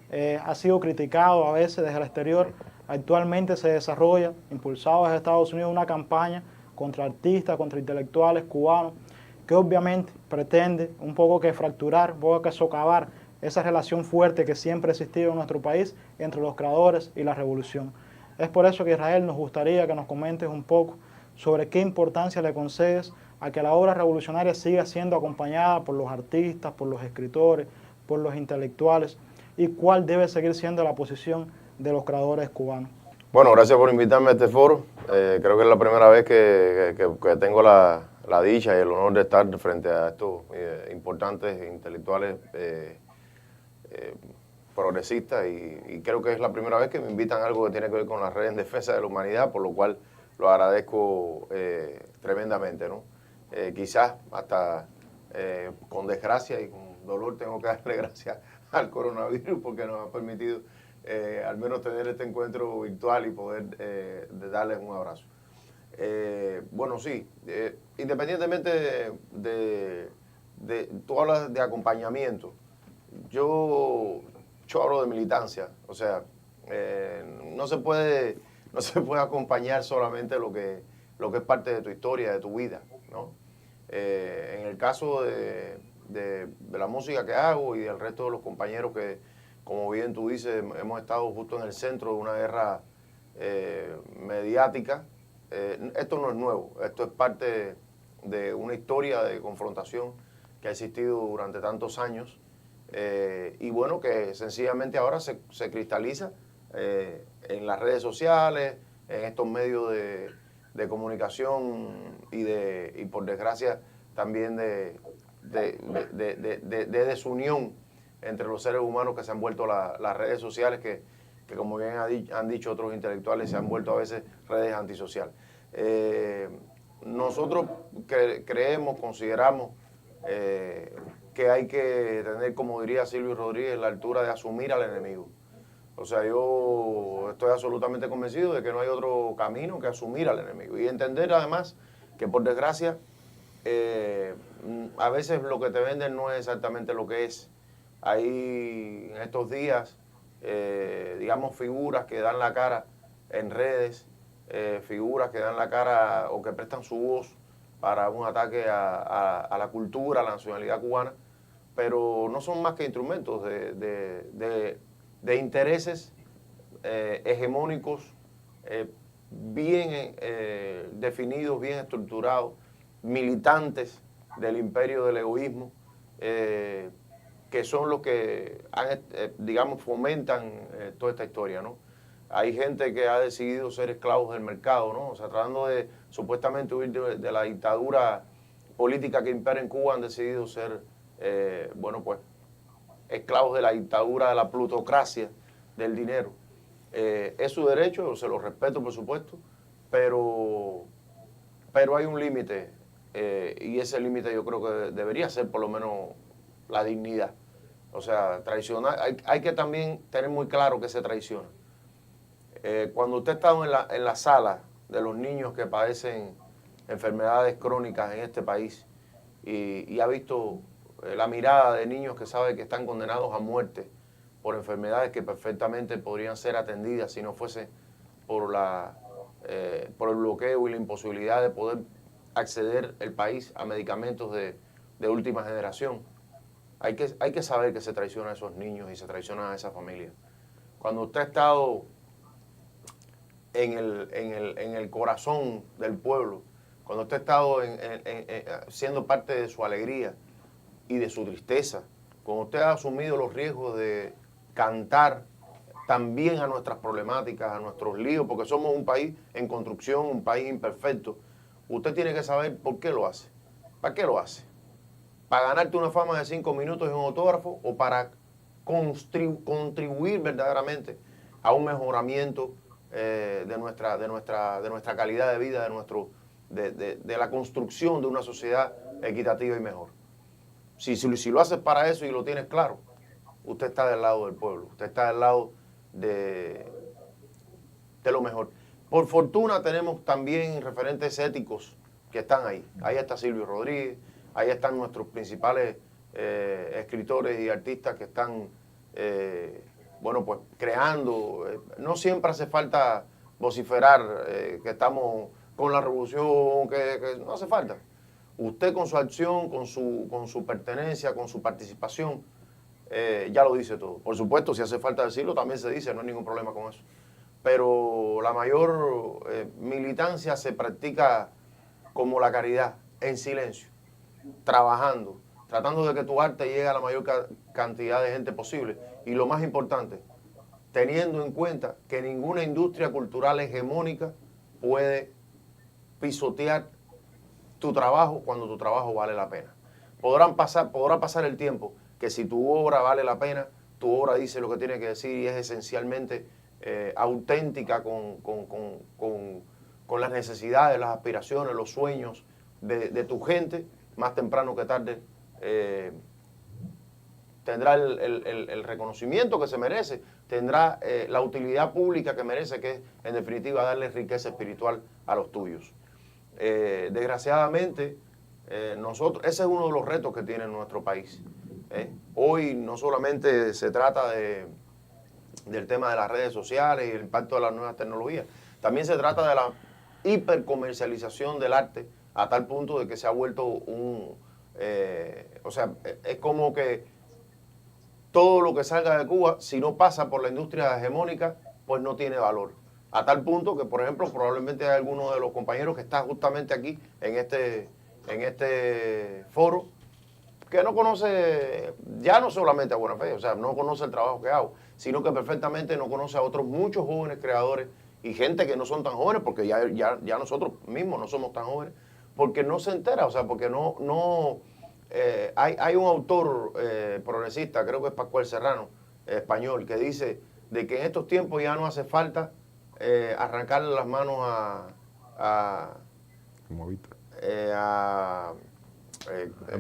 ha sido criticado a veces desde el exterior. Actualmente se desarrolla, impulsado desde Estados Unidos, una campaña contra artistas, contra intelectuales cubanos, que obviamente pretende un poco que fracturar, un poco que socavar esa relación fuerte que siempre ha existido en nuestro país entre los creadores y la revolución. Es por eso que, Israel, nos gustaría que nos comentes un poco sobre qué importancia le concedes a que la obra revolucionaria siga siendo acompañada por los artistas, por los escritores, por los intelectuales, y cuál debe seguir siendo la posición de los creadores cubanos. Bueno, gracias por invitarme a este foro. Creo que es la primera vez que tengo la dicha y el honor de estar frente a estos importantes intelectuales progresistas, y creo que es la primera vez que me invitan a algo que tiene que ver con la red en defensa de la humanidad, por lo cual lo agradezco tremendamente, ¿no? Quizás hasta con desgracia y con dolor tengo que darle gracias al coronavirus porque nos ha permitido al menos tener este encuentro virtual y poder darles un abrazo. Bueno, sí, independientemente tú hablas de acompañamiento, yo hablo de militancia, o sea, no se puede acompañar solamente lo que es parte de tu historia, de tu vida, ¿no? En el caso de la música que hago y del resto de los compañeros que, como bien tú dices, hemos estado justo en el centro de una guerra mediática, esto no es nuevo, esto es parte de una historia de confrontación que ha existido durante tantos años, y bueno, que sencillamente ahora se cristaliza en las redes sociales, en estos medios de comunicación y por desgracia también de desunión entre los seres humanos que se han vuelto las redes sociales, que como bien han dicho otros intelectuales, se han vuelto a veces redes antisociales. Nosotros consideramos que hay que tener, como diría Silvio Rodríguez, la altura de asumir al enemigo. O sea, yo estoy absolutamente convencido de que no hay otro camino que asumir al enemigo y entender además que, por desgracia, a veces lo que te venden no es exactamente lo que es. Hay en estos días, digamos, figuras que dan la cara en redes, figuras que dan la cara o que prestan su voz para un ataque a la cultura, a la nacionalidad cubana, pero no son más que instrumentos de intereses hegemónicos bien definidos, bien estructurados, militantes del imperio del egoísmo, que son los que, digamos, fomentan toda esta historia, ¿no? Hay gente que ha decidido ser esclavos del mercado, ¿no? O sea, tratando de supuestamente huir de la dictadura política que impera en Cuba, han decidido ser, bueno, pues, esclavos de la dictadura, de la plutocracia, del dinero. Es su derecho, se lo respeto, por supuesto, pero hay un límite, y ese límite yo creo que debería ser por lo menos la dignidad. O sea, traicionar, hay que también tener muy claro que se traiciona. Cuando usted está en la sala de los niños que padecen enfermedades crónicas en este país y ha visto la mirada de niños que saben que están condenados a muerte por enfermedades que perfectamente podrían ser atendidas si no fuese por el bloqueo y la imposibilidad de poder acceder el país a medicamentos de última generación. Hay que saber que se traicionan a esos niños y se traicionan a esa familia. Cuando usted ha estado en el corazón del pueblo, cuando usted ha estado siendo parte de su alegría y de su tristeza, cuando usted ha asumido los riesgos de cantar también a nuestras problemáticas, a nuestros líos, porque somos un país en construcción, un país imperfecto, usted tiene que saber por qué lo hace. ¿Para qué lo hace? ¿Para ganarte una fama de 5 minutos en un autógrafo o para contribuir verdaderamente a un mejoramiento de nuestra calidad de vida, de la construcción de una sociedad equitativa y mejor? Si lo haces para eso y lo tienes claro, usted está del lado del pueblo, usted está del lado de lo mejor. Por fortuna tenemos también referentes éticos que están ahí. Ahí está Silvio Rodríguez, ahí están nuestros principales escritores y artistas que están, bueno, pues creando. No siempre hace falta vociferar que estamos con la revolución, que no hace falta. Usted con su acción, con su pertenencia, con su participación, ya lo dice todo. Por supuesto, si hace falta decirlo, también se dice, no hay ningún problema con eso. Pero la mayor militancia se practica como la caridad, en silencio, trabajando, tratando de que tu arte llegue a la mayor cantidad de gente posible. Y lo más importante, teniendo en cuenta que ninguna industria cultural hegemónica puede pisotear tu trabajo cuando tu trabajo vale la pena. Podrá pasar el tiempo que si tu obra vale la pena, tu obra dice lo que tiene que decir y es esencialmente auténtica con las necesidades, las aspiraciones, los sueños de tu gente, más temprano que tarde tendrá el reconocimiento que se merece, tendrá la utilidad pública que merece, que es en definitiva darle riqueza espiritual a los tuyos. Desgraciadamente, ese es uno de los retos que tiene nuestro país. Hoy no solamente se trata del tema de las redes sociales y el impacto de las nuevas tecnologías, también se trata de la hipercomercialización del arte a tal punto de que se ha vuelto o sea, es como que todo lo que salga de Cuba, si no pasa por la industria hegemónica, pues no tiene valor. A tal punto que, por ejemplo, probablemente hay alguno de los compañeros que está justamente aquí en este foro, que no conoce, ya no solamente a buena fe, o sea, no conoce el trabajo que hago, sino que perfectamente no conoce a otros muchos jóvenes creadores y gente que no son tan jóvenes, porque ya nosotros mismos no somos tan jóvenes, porque no se entera, o sea, porque hay un autor progresista, creo que es Pascual Serrano, español, que dice de que en estos tiempos ya no hace falta arrancarle las manos como Víctor. A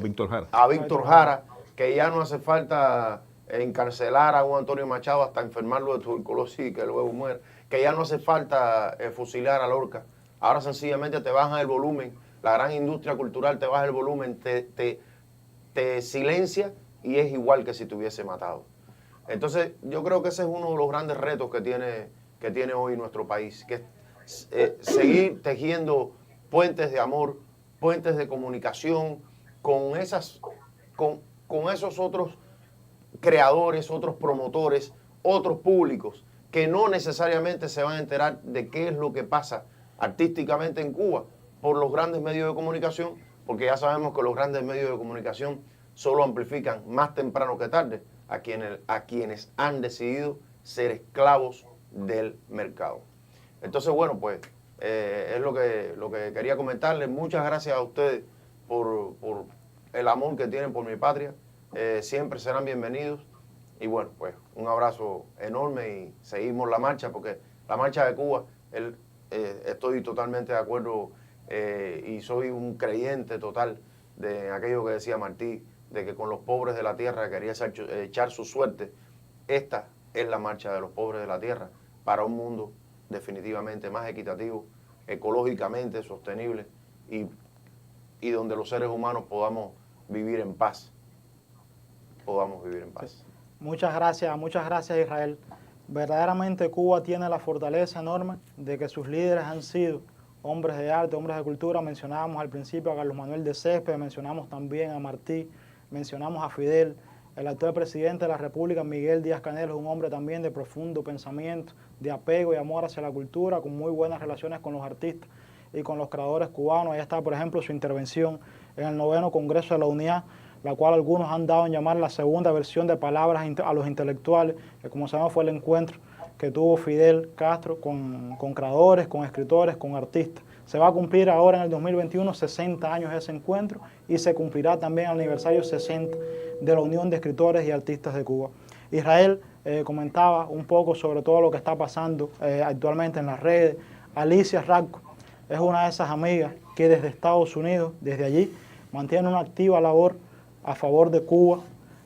Víctor Jara. A Víctor Jara, que ya no hace falta encarcelar a un Antonio Machado hasta enfermarlo de tuberculosis y que luego muere, que ya no hace falta fusilar a Lorca. Ahora sencillamente te bajan el volumen, la gran industria cultural te baja el volumen, te silencia y es igual que si te hubiese matado. Entonces yo creo que ese es uno de los grandes retos que tiene hoy nuestro país, que es seguir tejiendo puentes de amor, puentes de comunicación con esos otros creadores, otros promotores, otros públicos que no necesariamente se van a enterar de qué es lo que pasa artísticamente en Cuba por los grandes medios de comunicación, porque ya sabemos que los grandes medios de comunicación solo amplifican más temprano que tarde a quienes han decidido ser esclavos del mercado. Entonces, bueno, pues es lo que quería comentarles. Muchas gracias a ustedes por el amor que tienen por mi patria. Siempre serán bienvenidos. Y bueno, pues un abrazo enorme y seguimos la marcha, porque la marcha de Cuba, estoy totalmente de acuerdo y soy un creyente total de aquello que decía Martí, de que con los pobres de la tierra quería echar su suerte. Esta es la marcha de los pobres de la tierra para un mundo definitivamente más equitativo, ecológicamente sostenible y donde los seres humanos podamos vivir en paz. Muchas gracias Israel. Verdaderamente Cuba tiene la fortaleza enorme de que sus líderes han sido hombres de arte, hombres de cultura. Mencionábamos al principio a Carlos Manuel de Céspedes, mencionamos también a Martí, mencionamos a Fidel. El actual presidente de la República, Miguel Díaz-Canel, es un hombre también de profundo pensamiento, de apego y amor hacia la cultura, con muy buenas relaciones con los artistas y con los creadores cubanos. Ahí está, por ejemplo, su intervención en el 9º Congreso de la Unidad, la cual algunos han dado en llamar la segunda versión de Palabras a los intelectuales, que como sabemos fue el encuentro que tuvo Fidel Castro con creadores, con escritores, con artistas. Se va a cumplir ahora en el 2021 60 años de ese encuentro y se cumplirá también el aniversario 60 de la Unión de Escritores y Artistas de Cuba. Israel comentaba un poco sobre todo lo que está pasando actualmente en las redes. Alicia Radko es una de esas amigas que desde Estados Unidos, desde allí, mantiene una activa labor a favor de Cuba,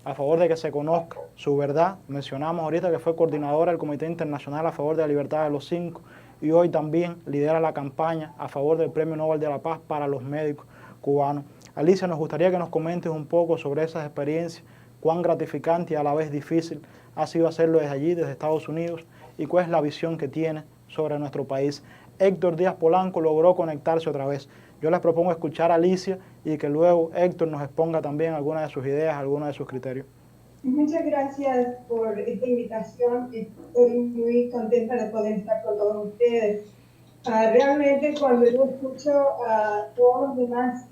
a favor de que se conozca su verdad. Mencionamos ahorita que fue coordinadora del Comité Internacional a favor de la libertad de los 5 y hoy también lidera la campaña a favor del Premio Nobel de la Paz para los médicos cubanos. Alicia, nos gustaría que nos comentes un poco sobre esas experiencias, cuán gratificante y a la vez difícil ha sido hacerlo desde allí, desde Estados Unidos, y cuál es la visión que tiene sobre nuestro país. Héctor Díaz Polanco logró conectarse otra vez. Yo les propongo escuchar a Alicia y que luego Héctor nos exponga también algunas de sus ideas, algunos de sus criterios. Muchas gracias por esta invitación. Estoy muy contenta de poder estar con todos ustedes. Realmente cuando yo escucho a todos los demás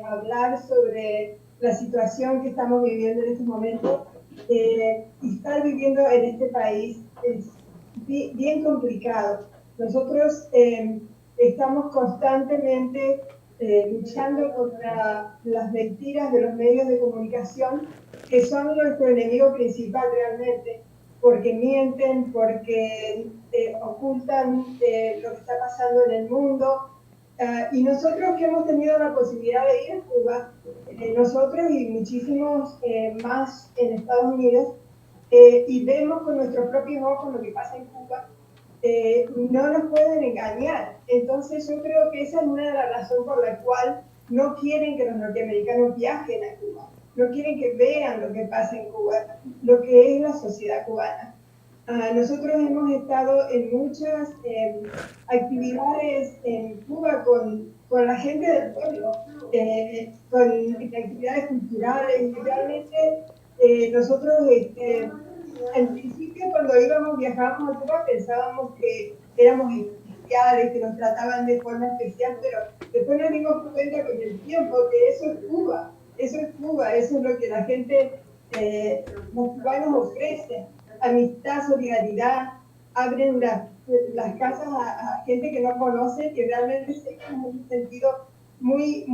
hablar sobre la situación que estamos viviendo en este momento, estar viviendo en este país es bien complicado. Nosotros estamos constantemente luchando contra las mentiras de los medios de comunicación, que son nuestro enemigo principal realmente, porque mienten, porque ocultan lo que está pasando en el mundo. Y nosotros que hemos tenido la posibilidad de ir a Cuba, nosotros y muchísimos más en Estados Unidos, y vemos con nuestros propios ojos lo que pasa en Cuba, no nos pueden engañar. Entonces yo creo que esa es una de las razones por la cual no quieren que los norteamericanos viajen a Cuba, no quieren que vean lo que pasa en Cuba, lo que es la sociedad cubana. Nosotros hemos estado en muchas actividades en Cuba con la gente del pueblo, con actividades culturales, y realmente nosotros al principio cuando viajábamos a Cuba pensábamos que éramos especiales, que nos trataban de forma especial, pero después nos dimos cuenta con el tiempo que eso es Cuba, eso es lo que la gente, los cubanos ofrecen, amistad, solidaridad, abren las casas a gente que no conoce, que realmente se han un sentido muy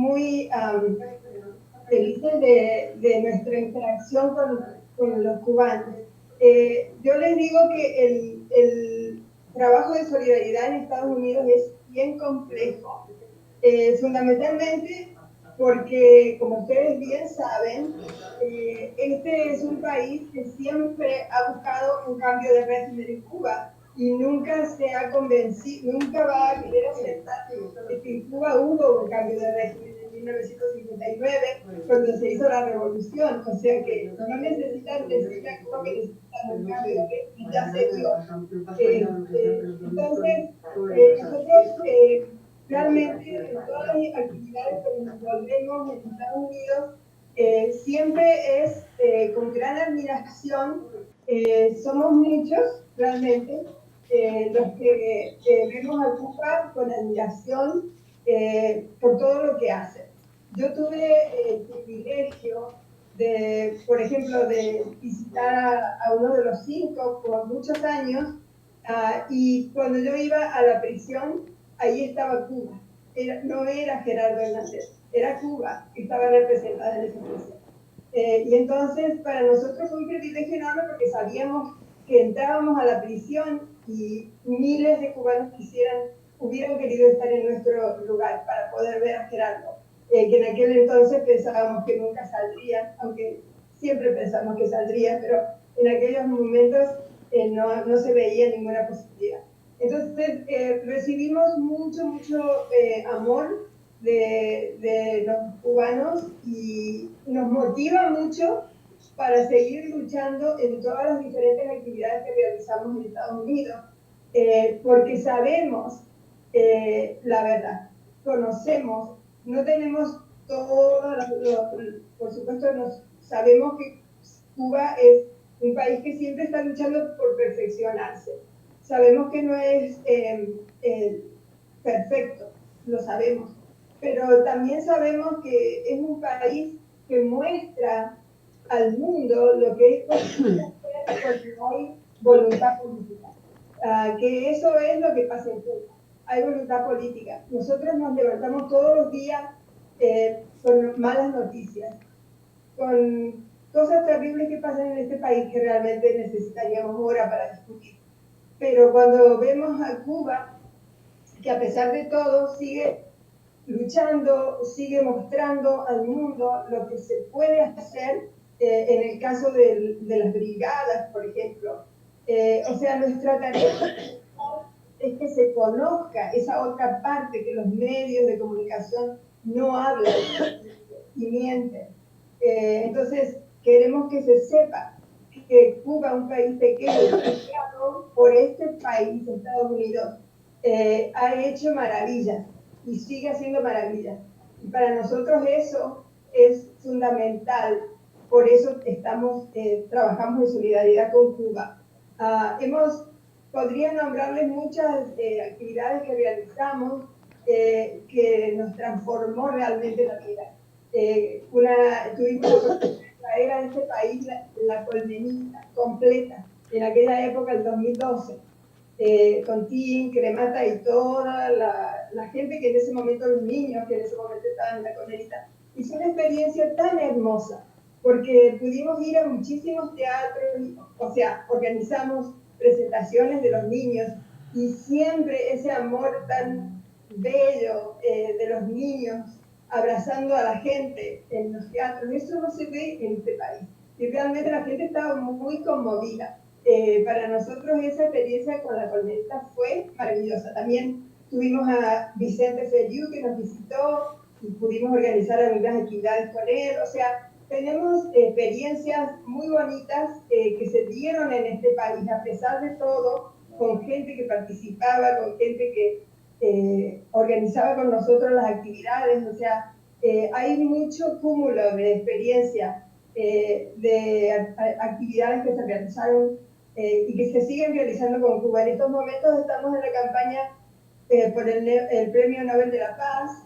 felices de nuestra interacción con los cubanos. Yo les digo que el trabajo de solidaridad en Estados Unidos es bien complejo, fundamentalmente porque, como ustedes bien saben, este es un país que siempre ha buscado un cambio de régimen en Cuba y nunca se ha convencido, nunca va a querer aceptar que en Cuba hubo un cambio de régimen en 1959, cuando se hizo la revolución. O sea que no necesitan decirle a Cuba que necesitan un cambio de régimen, ya se dio. Entonces, nosotros realmente en todas las actividades que nos volvemos en Estados Unidos, siempre es con gran admiración. Somos muchos realmente los que vemos a Cuba con admiración por todo lo que hacen. Yo tuve el privilegio de, por ejemplo, de visitar a uno de los 5 por muchos años, y cuando yo iba a la prisión, ahí estaba Cuba. No era Gerardo Hernández, era Cuba que estaba representada en esa prisión. Y entonces para nosotros fue un privilegio enorme porque sabíamos que entrábamos a la prisión y miles de cubanos hubieran querido estar en nuestro lugar para poder ver a Gerardo, que en aquel entonces pensábamos que nunca saldría, aunque siempre pensamos que saldría, pero en aquellos momentos no se veía ninguna posibilidad. Entonces recibimos mucho amor de los cubanos y nos motiva mucho para seguir luchando en todas las diferentes actividades que realizamos en Estados Unidos, porque sabemos la verdad, conocemos, no tenemos todo, por supuesto sabemos que Cuba es un país que siempre está luchando por perfeccionarse. Sabemos que no es perfecto, lo sabemos, pero también sabemos que es un país que muestra al mundo lo que es posible hacer porque hay voluntad política. Que eso es lo que pasa en Cuba. Hay voluntad política. Nosotros nos levantamos todos los días con malas noticias, con cosas terribles que pasan en este país que realmente necesitaríamos horas para discutir. Pero cuando vemos a Cuba, que a pesar de todo sigue luchando, sigue mostrando al mundo lo que se puede hacer en el caso de las brigadas, por ejemplo. O sea, nuestra tarea es que se conozca esa otra parte que los medios de comunicación no hablan y mienten. Entonces, queremos que se sepa que Cuba, un país pequeño, creado por este país, Estados Unidos, ha hecho maravillas y sigue haciendo maravillas. Y para nosotros eso es fundamental. Por eso trabajamos en solidaridad con Cuba. Podría nombrarles muchas actividades que realizamos que nos transformó realmente la vida. Tuvimos que traer a este país la colmenita completa, en aquella época, el 2012, con Tim, Cremata y toda la gente que en ese momento, los niños que en ese momento estaban en la colmenita. Y fue una experiencia tan hermosa, porque pudimos ir a muchísimos teatros, o sea, organizamos presentaciones de los niños y siempre ese amor tan bello de los niños abrazando a la gente en los teatros, eso no se ve en este país. Y realmente la gente estaba muy conmovida. Para nosotros esa experiencia con la colmenita fue maravillosa. También tuvimos a Vicente Feliu que nos visitó y pudimos organizar algunas actividades con él. O sea, tenemos experiencias muy bonitas que se dieron en este país, a pesar de todo, con gente que participaba, con gente que organizaba con nosotros las actividades. O sea, hay mucho cúmulo de experiencia, de actividades que se realizaron y que se siguen realizando con Cuba. En estos momentos estamos en la campaña por el Premio Nobel de la Paz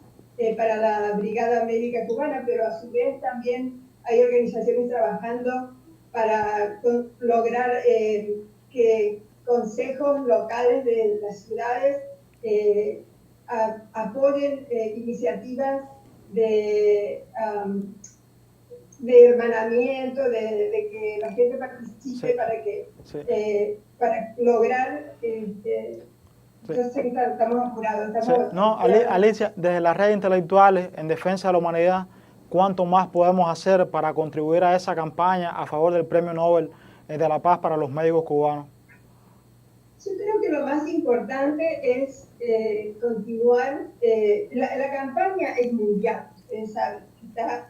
para la Brigada Médica Cubana, pero a su vez también hay organizaciones trabajando para lograr que consejos locales de las ciudades apoyen iniciativas de hermanamiento, de que la gente participe, sí, para lograr... Yo sé que estamos apurados. No, Alicia, desde las redes intelectuales en defensa de la humanidad, ¿cuánto más podemos hacer para contribuir a esa campaña a favor del Premio Nobel de la Paz para los médicos cubanos? Yo creo que lo más importante es continuar. La campaña es mundial, ustedes saben,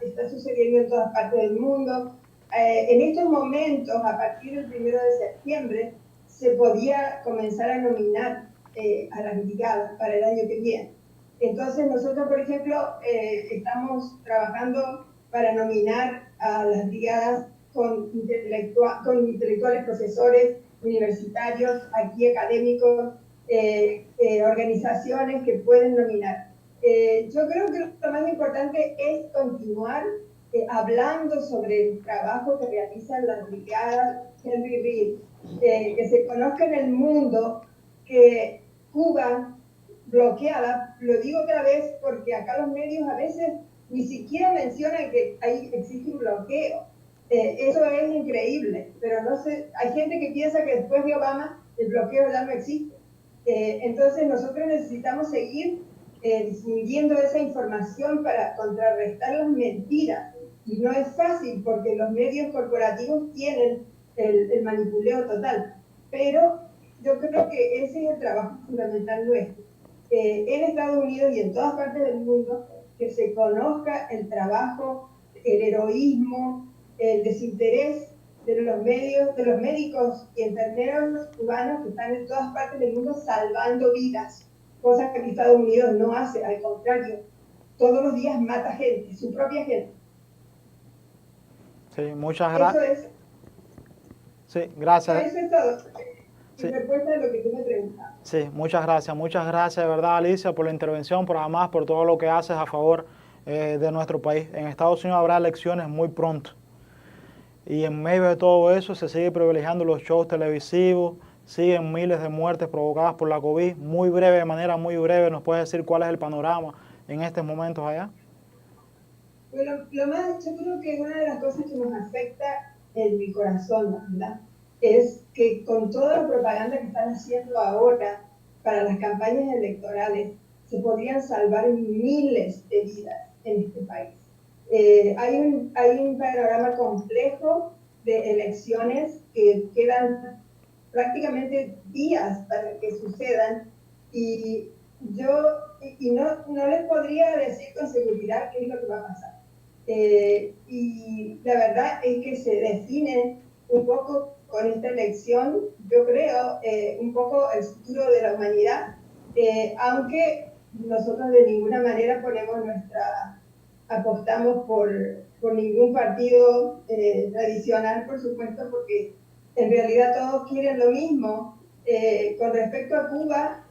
está sucediendo en todas partes del mundo. En estos momentos, a partir del 1 de septiembre, se podía comenzar a nominar a las brigadas para el año que viene. Entonces nosotros, por ejemplo, estamos trabajando para nominar a las brigadas con intelectuales, profesores universitarios, aquí académicos, organizaciones que pueden nominar. Yo creo que lo más importante es continuar hablando sobre el trabajo que realizan las brigadas Henry Reed, que se conozca en el mundo que Cuba bloqueada, lo digo otra vez porque acá los medios a veces ni siquiera mencionan que existe un bloqueo. Eso es increíble, pero no sé, hay gente que piensa que después de Obama el bloqueo ya no existe. Entonces nosotros necesitamos seguir difundiendo esa información para contrarrestar las mentiras. Y no es fácil porque los medios corporativos tienen el manipuleo total. Pero yo creo que ese es el trabajo fundamental nuestro. En Estados Unidos y en todas partes del mundo, que se conozca el trabajo, el heroísmo, el desinterés de los medios, de los médicos y enfermeros cubanos que están en todas partes del mundo salvando vidas, cosas que Estados Unidos no hace, al contrario, todos los días mata gente, su propia gente. Sí, muchas gracias. Eso es. Sí, gracias. Eso es todo. En respuesta a lo que tú me preguntabas. Sí, muchas gracias de verdad, Alicia, por la intervención, por además por todo lo que haces a favor de nuestro país. En Estados Unidos habrá elecciones muy pronto y en medio de todo eso se sigue privilegiando los shows televisivos, siguen miles de muertes provocadas por la COVID. Muy breve, de manera muy breve, ¿nos puedes decir cuál es el panorama en estos momentos allá? Bueno, lo más, yo creo que una de las cosas que nos afecta en mi corazón, ¿verdad?, es que con toda la propaganda que están haciendo ahora para las campañas electorales, se podrían salvar miles de vidas en este país. Hay un panorama complejo de elecciones que quedan prácticamente días para que sucedan y yo no les podría decir con seguridad qué es lo que va a pasar. Y la verdad es que se define un poco con esta elección, yo creo, un poco el futuro de la humanidad, aunque nosotros de ninguna manera apostamos por ningún partido tradicional, por supuesto, porque en realidad todos quieren lo mismo. Con respecto a Cuba,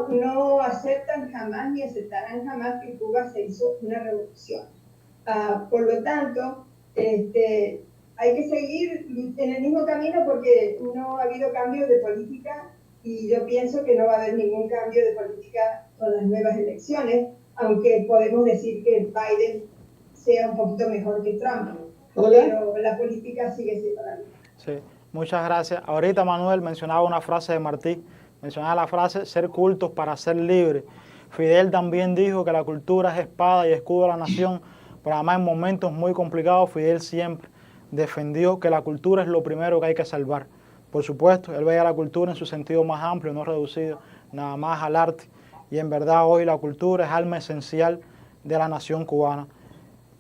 no aceptan jamás ni aceptarán jamás que Cuba se hizo una revolución. Por lo tanto, hay que seguir en el mismo camino porque no ha habido cambios de política y yo pienso que no va a haber ningún cambio de política con las nuevas elecciones, aunque podemos decir que Biden sea un poquito mejor que Trump. Pero la política sigue siendo la misma. Sí, muchas gracias. Ahorita Manuel mencionaba una frase de Martí, mencionaba la frase ser cultos para ser libres. Fidel también dijo que la cultura es espada y escudo de la nación, pero además en momentos muy complicados Fidel siempre defendió que la cultura es lo primero que hay que salvar. Por supuesto, él veía la cultura en su sentido más amplio, no reducido nada más al arte, y en verdad hoy la cultura es alma esencial de la nación cubana.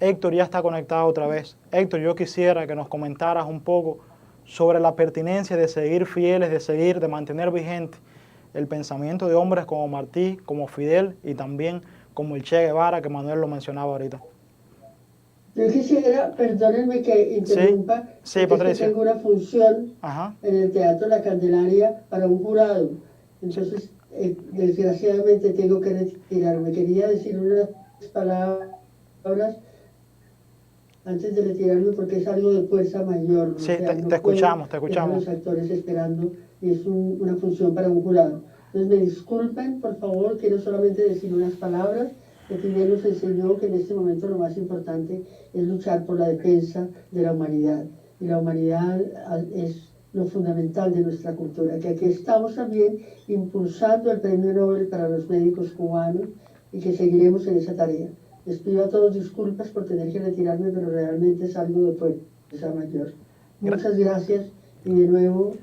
Héctor ya está conectado otra vez. Héctor, yo quisiera que nos comentaras un poco sobre la pertinencia de seguir fieles, de mantener vigente el pensamiento de hombres como Martí, como Fidel y también como el Che Guevara, que Manuel lo mencionaba ahorita. Yo quisiera, perdónenme que interrumpa, sí, Patricia. tengo una función en el Teatro La Candelaria para un jurado. Entonces, desgraciadamente tengo que retirarme. Quería decir unas palabras antes de retirarme porque es algo de fuerza mayor. Sí, o sea, te escuchamos. Los actores esperando y es una función para un jurado. Entonces me disculpen, por favor, quiero solamente decir unas palabras. Que Fidel nos enseñó que en este momento lo más importante es luchar por la defensa de la humanidad. Y la humanidad es lo fundamental de nuestra cultura. Que aquí estamos también impulsando el Premio Nobel para los médicos cubanos y que seguiremos en esa tarea. Les pido a todos disculpas por tener que retirarme, pero realmente es algo de fuerza mayor. Muchas gracias y de nuevo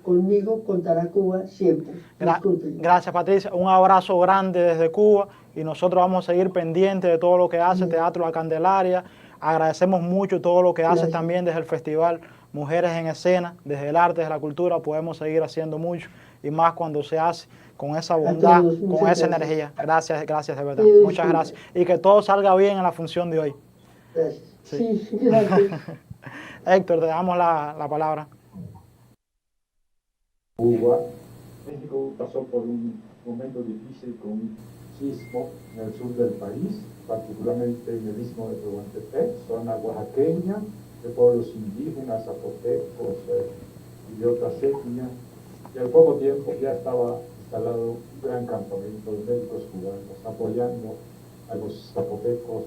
conmigo contará Cuba siempre. Gracias, Patricia. Un abrazo grande desde Cuba y nosotros vamos a seguir pendientes de todo lo que hace Teatro La Candelaria. Agradecemos mucho todo lo que haces también desde el Festival Mujeres en Escena, desde el arte, desde la cultura. Podemos seguir haciendo mucho y más cuando se hace con esa bondad, con esa energía. Gracias de verdad. Muchas gracias. Y que todo salga bien en la función de hoy. Gracias. Sí, gracias. Héctor, te damos la palabra. Cuba, México pasó por un momento difícil con un sismo en el sur del país, particularmente en el istmo de Tehuantepec, zona oaxaqueña, de pueblos indígenas, zapotecos y de otras etnias. Y al poco tiempo ya estaba instalado un gran campamento de médicos cubanos apoyando a los zapotecos,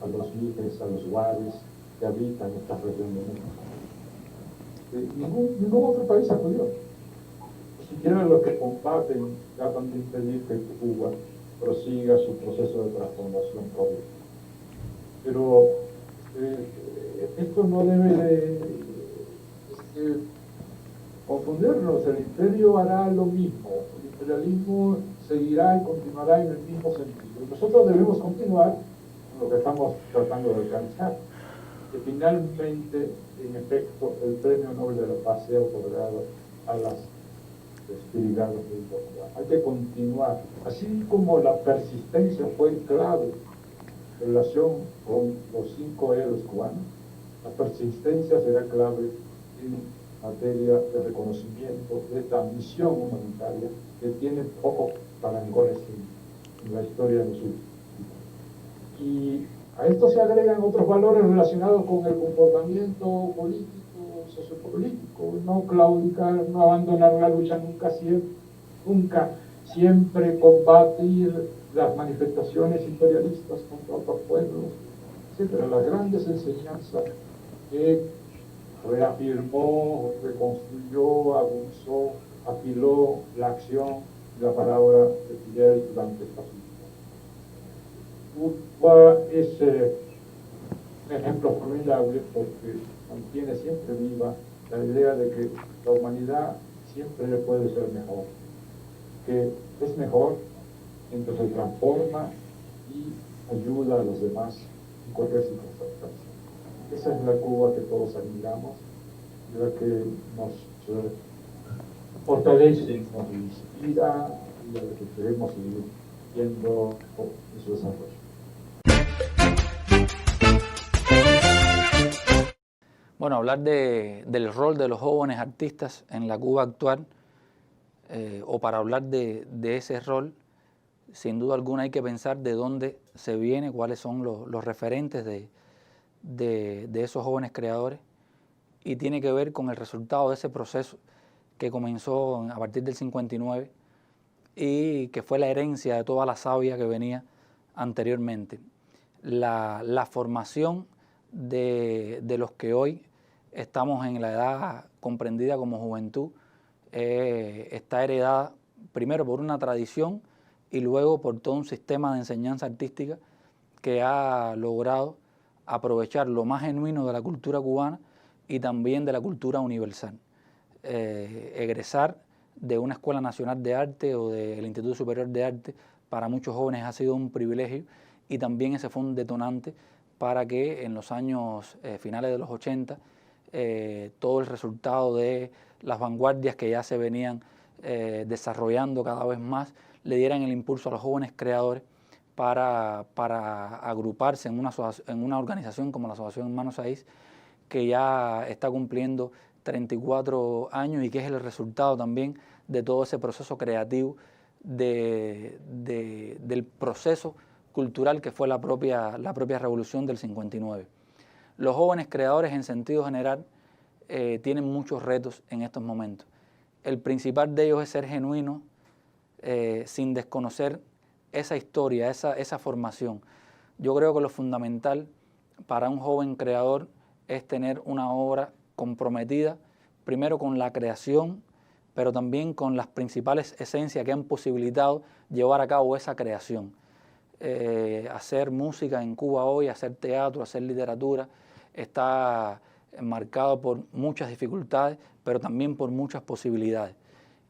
a los mijes, a los huares que habitan esta región de México. Ningún otro país acudió. Siquiera los que combaten tratan de impedir que Cuba prosiga su proceso de transformación propia. Pero esto no debe de confundirnos. El imperio hará lo mismo. El imperialismo seguirá y continuará en el mismo sentido. Nosotros debemos continuar con lo que estamos tratando de alcanzar. Que finalmente, en efecto, el Premio Nobel de la Paz sea otorgado a las espirituales de Cuba. Hay que continuar. Así como la persistencia fue clave en relación con los 5 héroes cubanos, la persistencia será clave en materia de reconocimiento de esta misión humanitaria que tiene pocos parangones en la historia de su. Y a esto se agregan otros valores relacionados con el comportamiento político, sociopolítico, no claudicar, no abandonar la lucha nunca, siempre combatir las manifestaciones imperialistas contra otros pueblos, etc. Las grandes enseñanzas que reafirmó, reconstruyó, aguzó, afiló la acción y la palabra de Fidel durante esta última. Cuba es un ejemplo formidable porque mantiene siempre viva la idea de que la humanidad siempre puede ser mejor, que es mejor mientras se transforma y ayuda a los demás en cualquier circunstancia. Esa es la Cuba que todos admiramos, la que nos fortalece, nos inspira y a la que queremos seguir viendo en su desarrollo. Bueno, hablar del rol de los jóvenes artistas en la Cuba actual, o para hablar de ese rol, sin duda alguna hay que pensar de dónde se viene, cuáles son los referentes de esos jóvenes creadores, y tiene que ver con el resultado de ese proceso que comenzó a partir del 59 y que fue la herencia de toda la savia que venía anteriormente. La formación de los que hoy estamos en la edad comprendida como juventud está heredada primero por una tradición y luego por todo un sistema de enseñanza artística que ha logrado aprovechar lo más genuino de la cultura cubana y también de la cultura universal. Egresar de una Escuela Nacional de Arte o del Instituto Superior de Arte para muchos jóvenes ha sido un privilegio, y también ese fue un detonante para que en los años finales de los 80 todo el resultado de las vanguardias que ya se venían desarrollando cada vez más le dieran el impulso a los jóvenes creadores para agruparse en una organización como la Asociación Hermanos Saiz, que ya está cumpliendo 34 años y que es el resultado también de todo ese proceso creativo del proceso cultural que fue la propia revolución del 59. Los jóvenes creadores en sentido general tienen muchos retos en estos momentos. El principal de ellos es ser genuino sin desconocer esa historia, esa formación. Yo creo que lo fundamental para un joven creador es tener una obra comprometida, primero con la creación, pero también con las principales esencias que han posibilitado llevar a cabo esa creación. Hacer música en Cuba hoy, hacer teatro, hacer literatura, está marcado por muchas dificultades, pero también por muchas posibilidades.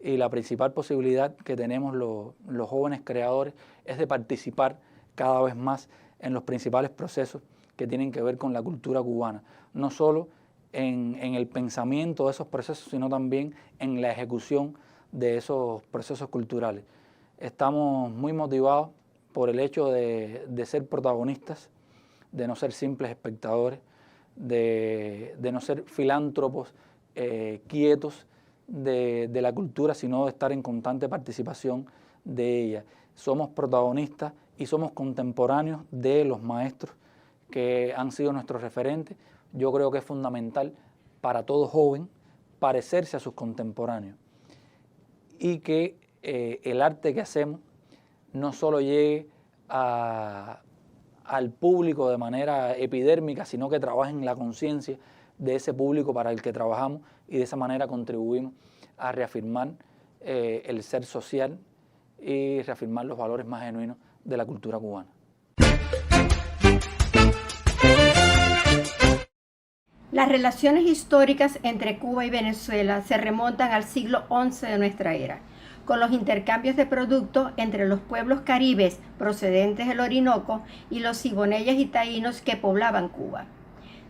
Y la principal posibilidad que tenemos los jóvenes creadores es de participar cada vez más en los principales procesos que tienen que ver con la cultura cubana, no solo en el pensamiento de esos procesos, sino también en la ejecución de esos procesos culturales. Estamos muy motivados por el hecho de ser protagonistas, de no ser simples espectadores, de no ser filántropos quietos de la cultura, sino de estar en constante participación de ella. Somos protagonistas y somos contemporáneos de los maestros que han sido nuestros referentes. Yo creo que es fundamental para todo joven parecerse a sus contemporáneos y que el arte que hacemos no solo llegue al público de manera epidérmica, sino que trabaje en la conciencia de ese público para el que trabajamos, y de esa manera contribuimos a reafirmar el ser social y reafirmar los valores más genuinos de la cultura cubana. Las relaciones históricas entre Cuba y Venezuela se remontan al siglo XI de nuestra era, con los intercambios de productos entre los pueblos caribes procedentes del Orinoco y los ciboneyes y taínos que poblaban Cuba.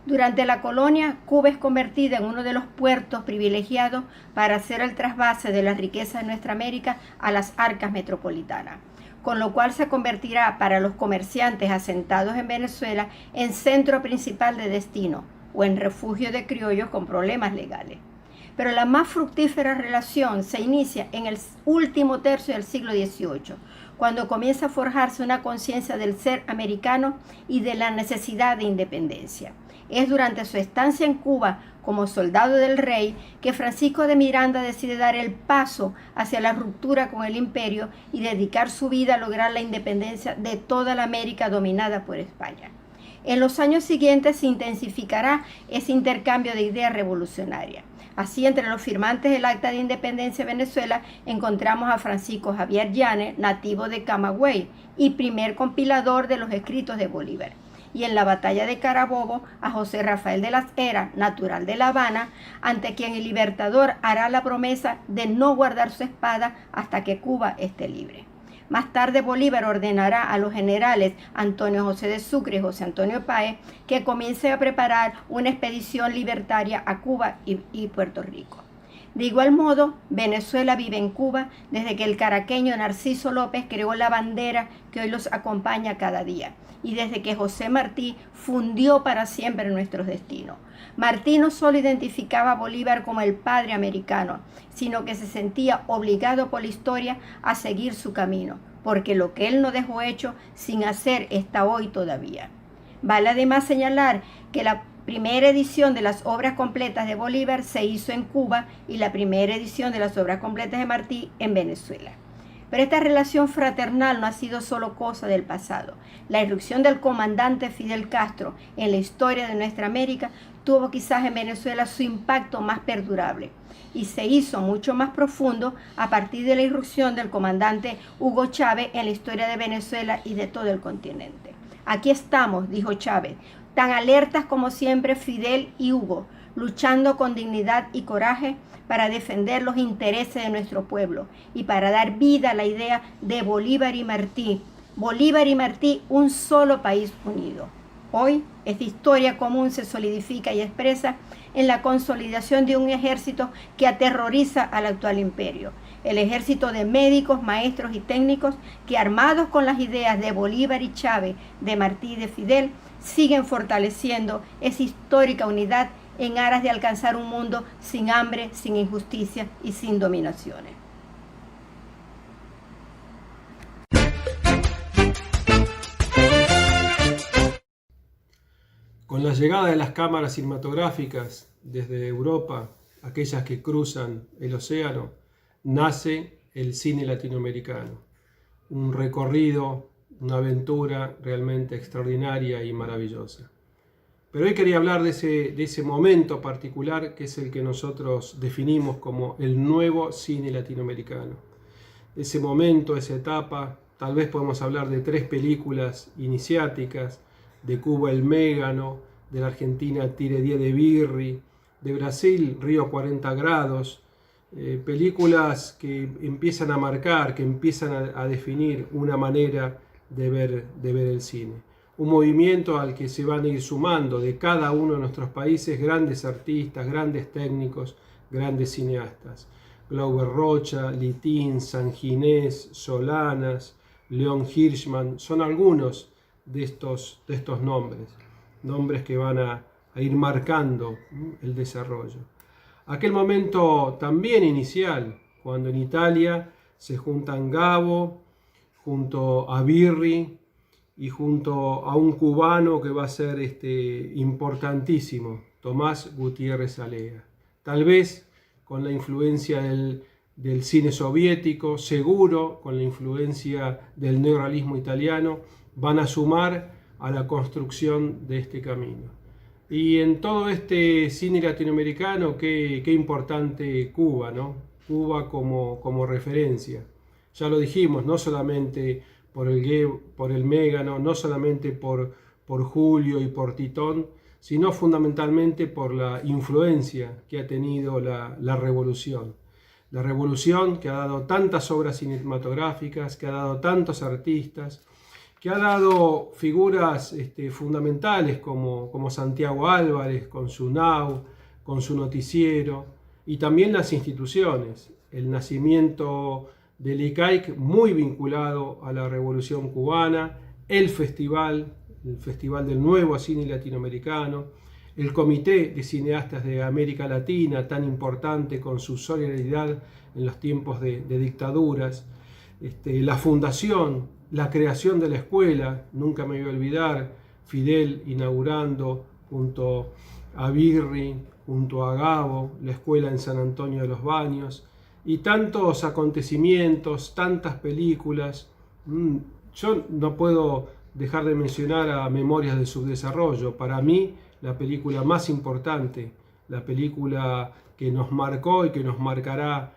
Durante la colonia, Cuba es convertida en uno de los puertos privilegiados para hacer el trasvase de la riqueza de nuestra América a las arcas metropolitanas, con lo cual se convertirá para los comerciantes asentados en Venezuela en centro principal de destino o en refugio de criollos con problemas legales. Pero la más fructífera relación se inicia en el último tercio del siglo XVIII, cuando comienza a forjarse una conciencia del ser americano y de la necesidad de independencia. Es durante su estancia en Cuba como soldado del rey que Francisco de Miranda decide dar el paso hacia la ruptura con el imperio y dedicar su vida a lograr la independencia de toda la América dominada por España. En los años siguientes se intensificará ese intercambio de ideas revolucionarias, Así, entre los firmantes del Acta de Independencia de Venezuela, encontramos a Francisco Javier Llanes, nativo de Camagüey y primer compilador de los escritos de Bolívar. Y en la batalla de Carabobo, a José Rafael de las Heras, natural de La Habana, ante quien el libertador hará la promesa de no guardar su espada hasta que Cuba esté libre. Más tarde Bolívar ordenará a los generales Antonio José de Sucre y José Antonio Páez que comiencen a preparar una expedición libertaria a Cuba y Puerto Rico. De igual modo, Venezuela vive en Cuba desde que el caraqueño Narciso López creó la bandera que hoy los acompaña cada día y desde que José Martí fundió para siempre nuestros destinos. Martí no solo identificaba a Bolívar como el padre americano, sino que se sentía obligado por la historia a seguir su camino, porque lo que él no dejó hecho sin hacer está hoy todavía. Vale además señalar que la primera edición de las obras completas de Bolívar se hizo en Cuba y la primera edición de las obras completas de Martí en Venezuela. Pero esta relación fraternal no ha sido solo cosa del pasado. La irrupción del comandante Fidel Castro en la historia de nuestra América tuvo quizás en Venezuela su impacto más perdurable y se hizo mucho más profundo a partir de la irrupción del comandante Hugo Chávez en la historia de Venezuela y de todo el continente. Aquí estamos, dijo Chávez, tan alertas como siempre Fidel y Hugo, luchando con dignidad y coraje para defender los intereses de nuestro pueblo y para dar vida a la idea de Bolívar y Martí, un solo país unido. Hoy, esta historia común se solidifica y expresa en la consolidación de un ejército que aterroriza al actual imperio. El ejército de médicos, maestros y técnicos que, armados con las ideas de Bolívar y Chávez, de Martí y de Fidel, siguen fortaleciendo esa histórica unidad en aras de alcanzar un mundo sin hambre, sin injusticia y sin dominaciones. Con la llegada de las cámaras cinematográficas desde Europa, aquellas que cruzan el océano, nace el cine latinoamericano. Un recorrido, una aventura realmente extraordinaria y maravillosa. Pero hoy quería hablar de ese momento particular que es el que nosotros definimos como el nuevo cine latinoamericano. Ese momento, esa etapa, tal vez podemos hablar de 3 películas iniciáticas, de Cuba El Mégano, de la Argentina Tire 10 de Birri, de Brasil Río 40 grados, películas que empiezan a marcar, que empiezan a definir una manera de ver el cine. Un movimiento al que se van a ir sumando de cada uno de nuestros países grandes artistas, grandes técnicos, grandes cineastas. Glauber Rocha, Litín, Sanginés, Solanas, León Hirschman, son algunos de estos nombres que van a ir marcando el desarrollo. Aquel momento también inicial, cuando en Italia se juntan Gabo junto a Birri y junto a un cubano que va a ser importantísimo, Tomás Gutiérrez Alea. Tal vez con la influencia del cine soviético, seguro con la influencia del neorrealismo italiano, van a sumar a la construcción de este camino. Y en todo este cine latinoamericano, qué importante Cuba, ¿no? Cuba como referencia. Ya lo dijimos, no solamente por el Mégano, no solamente por Julio y por Titón, sino fundamentalmente por la influencia que ha tenido la revolución. La revolución que ha dado tantas obras cinematográficas, que ha dado tantos artistas, que ha dado figuras fundamentales como Santiago Álvarez, con su NOW, con su noticiero, y también las instituciones. El nacimiento del ICAIC, muy vinculado a la Revolución Cubana, el Festival del Nuevo Cine Latinoamericano, el Comité de Cineastas de América Latina, tan importante con su solidaridad en los tiempos de dictaduras, la fundación, la creación de la escuela, nunca me voy a olvidar, Fidel inaugurando junto a Birri, junto a Gabo, la escuela en San Antonio de los Baños, y tantos acontecimientos, tantas películas. Yo no puedo dejar de mencionar a Memorias del Subdesarrollo. Para mí, la película más importante, la película que nos marcó y que nos marcará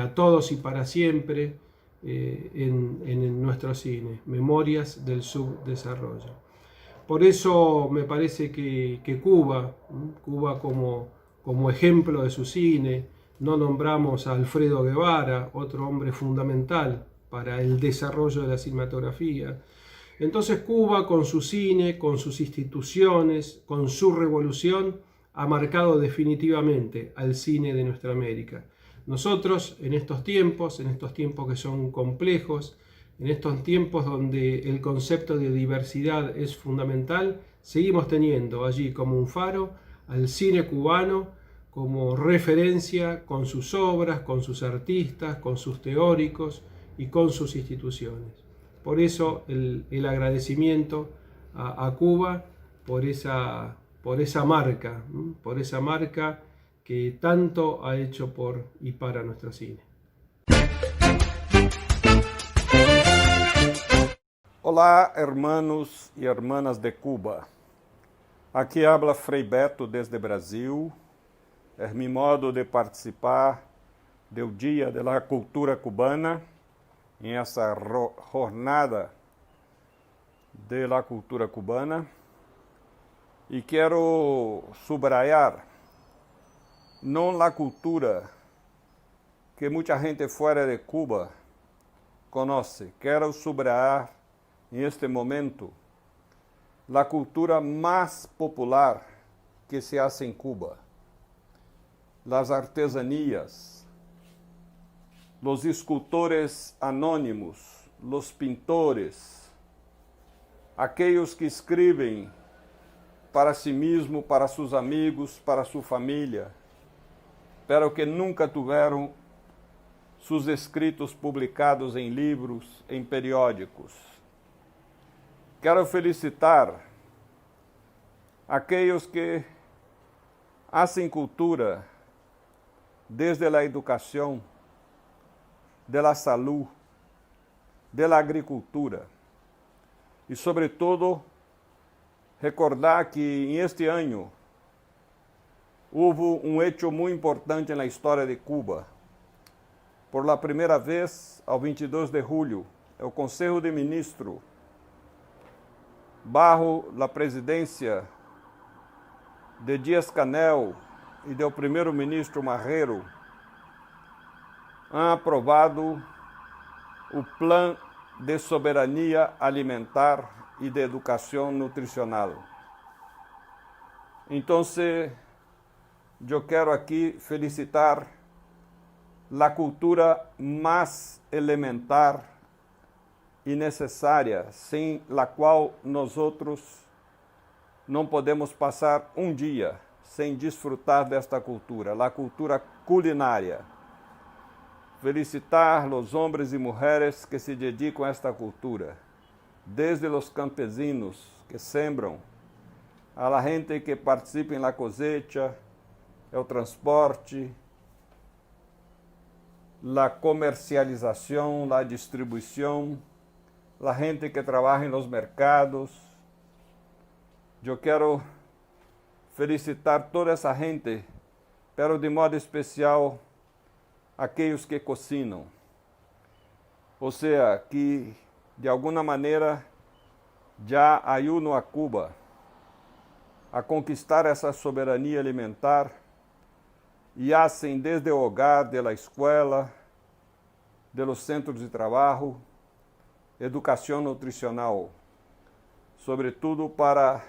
a todos y para siempre en nuestro cine, Memorias del Subdesarrollo. Por eso me parece que Cuba como ejemplo de su cine, no nombramos a Alfredo Guevara, otro hombre fundamental para el desarrollo de la cinematografía. Entonces Cuba, con su cine, con sus instituciones, con su revolución, ha marcado definitivamente al cine de nuestra América. Nosotros, en estos tiempos que son complejos, en estos tiempos donde el concepto de diversidad es fundamental, seguimos teniendo allí como un faro al cine cubano, como referencia con sus obras, con sus artistas, con sus teóricos y con sus instituciones. Por eso el agradecimiento a Cuba por esa marca que tanto ha hecho por y para nuestro cine. Olá, hermanos e hermanas de Cuba. Aqui habla Frei Beto desde Brasil. É mi modo de participar do Dia da Cultura Cubana, em essa jornada da cultura cubana. E quero subrayar não a cultura que muita gente fora de Cuba conhece. Quero subrayar em este momento a cultura mais popular que se hace em Cuba. Las artesanías, los escultores anônimos, los pintores, aqueles que escrevem para si mesmo, para seus amigos, para sua família, pero que nunca tiveram seus escritos publicados em livros, em periódicos. Quero felicitar aqueles que fazem cultura desde a educação, da saúde, da agricultura e, sobretudo, recordar que em este ano houve hecho muito importante na história de Cuba. Por la primeira vez, ao 22 de julho, o Conselho de Ministros, bajo la presidência de Díaz-Canel e do primeiro-ministro Marrero, han aprovado o Plano de Soberania Alimentar e de Educação Nutricional. Então, eu quero aqui felicitar a cultura mais elementar e necessária, sem a qual nós não podemos passar um dia sem desfrutar desta cultura, a cultura culinária. Felicitar os homens e mulheres que se dedicam a esta cultura, desde os campesinos que sembram, a la gente que participa na cosecha, o transporte, a comercialização, a distribuição, a gente que trabalha nos mercados. Eu quero felicitar toda essa gente, pero de modo especial aqueles que cocinam. Ou seja, que de alguma maneira já ajudam a Cuba a conquistar essa soberania alimentar e fazem desde o hogar, da escola, dos centros de trabalho, educação nutricional, sobretudo para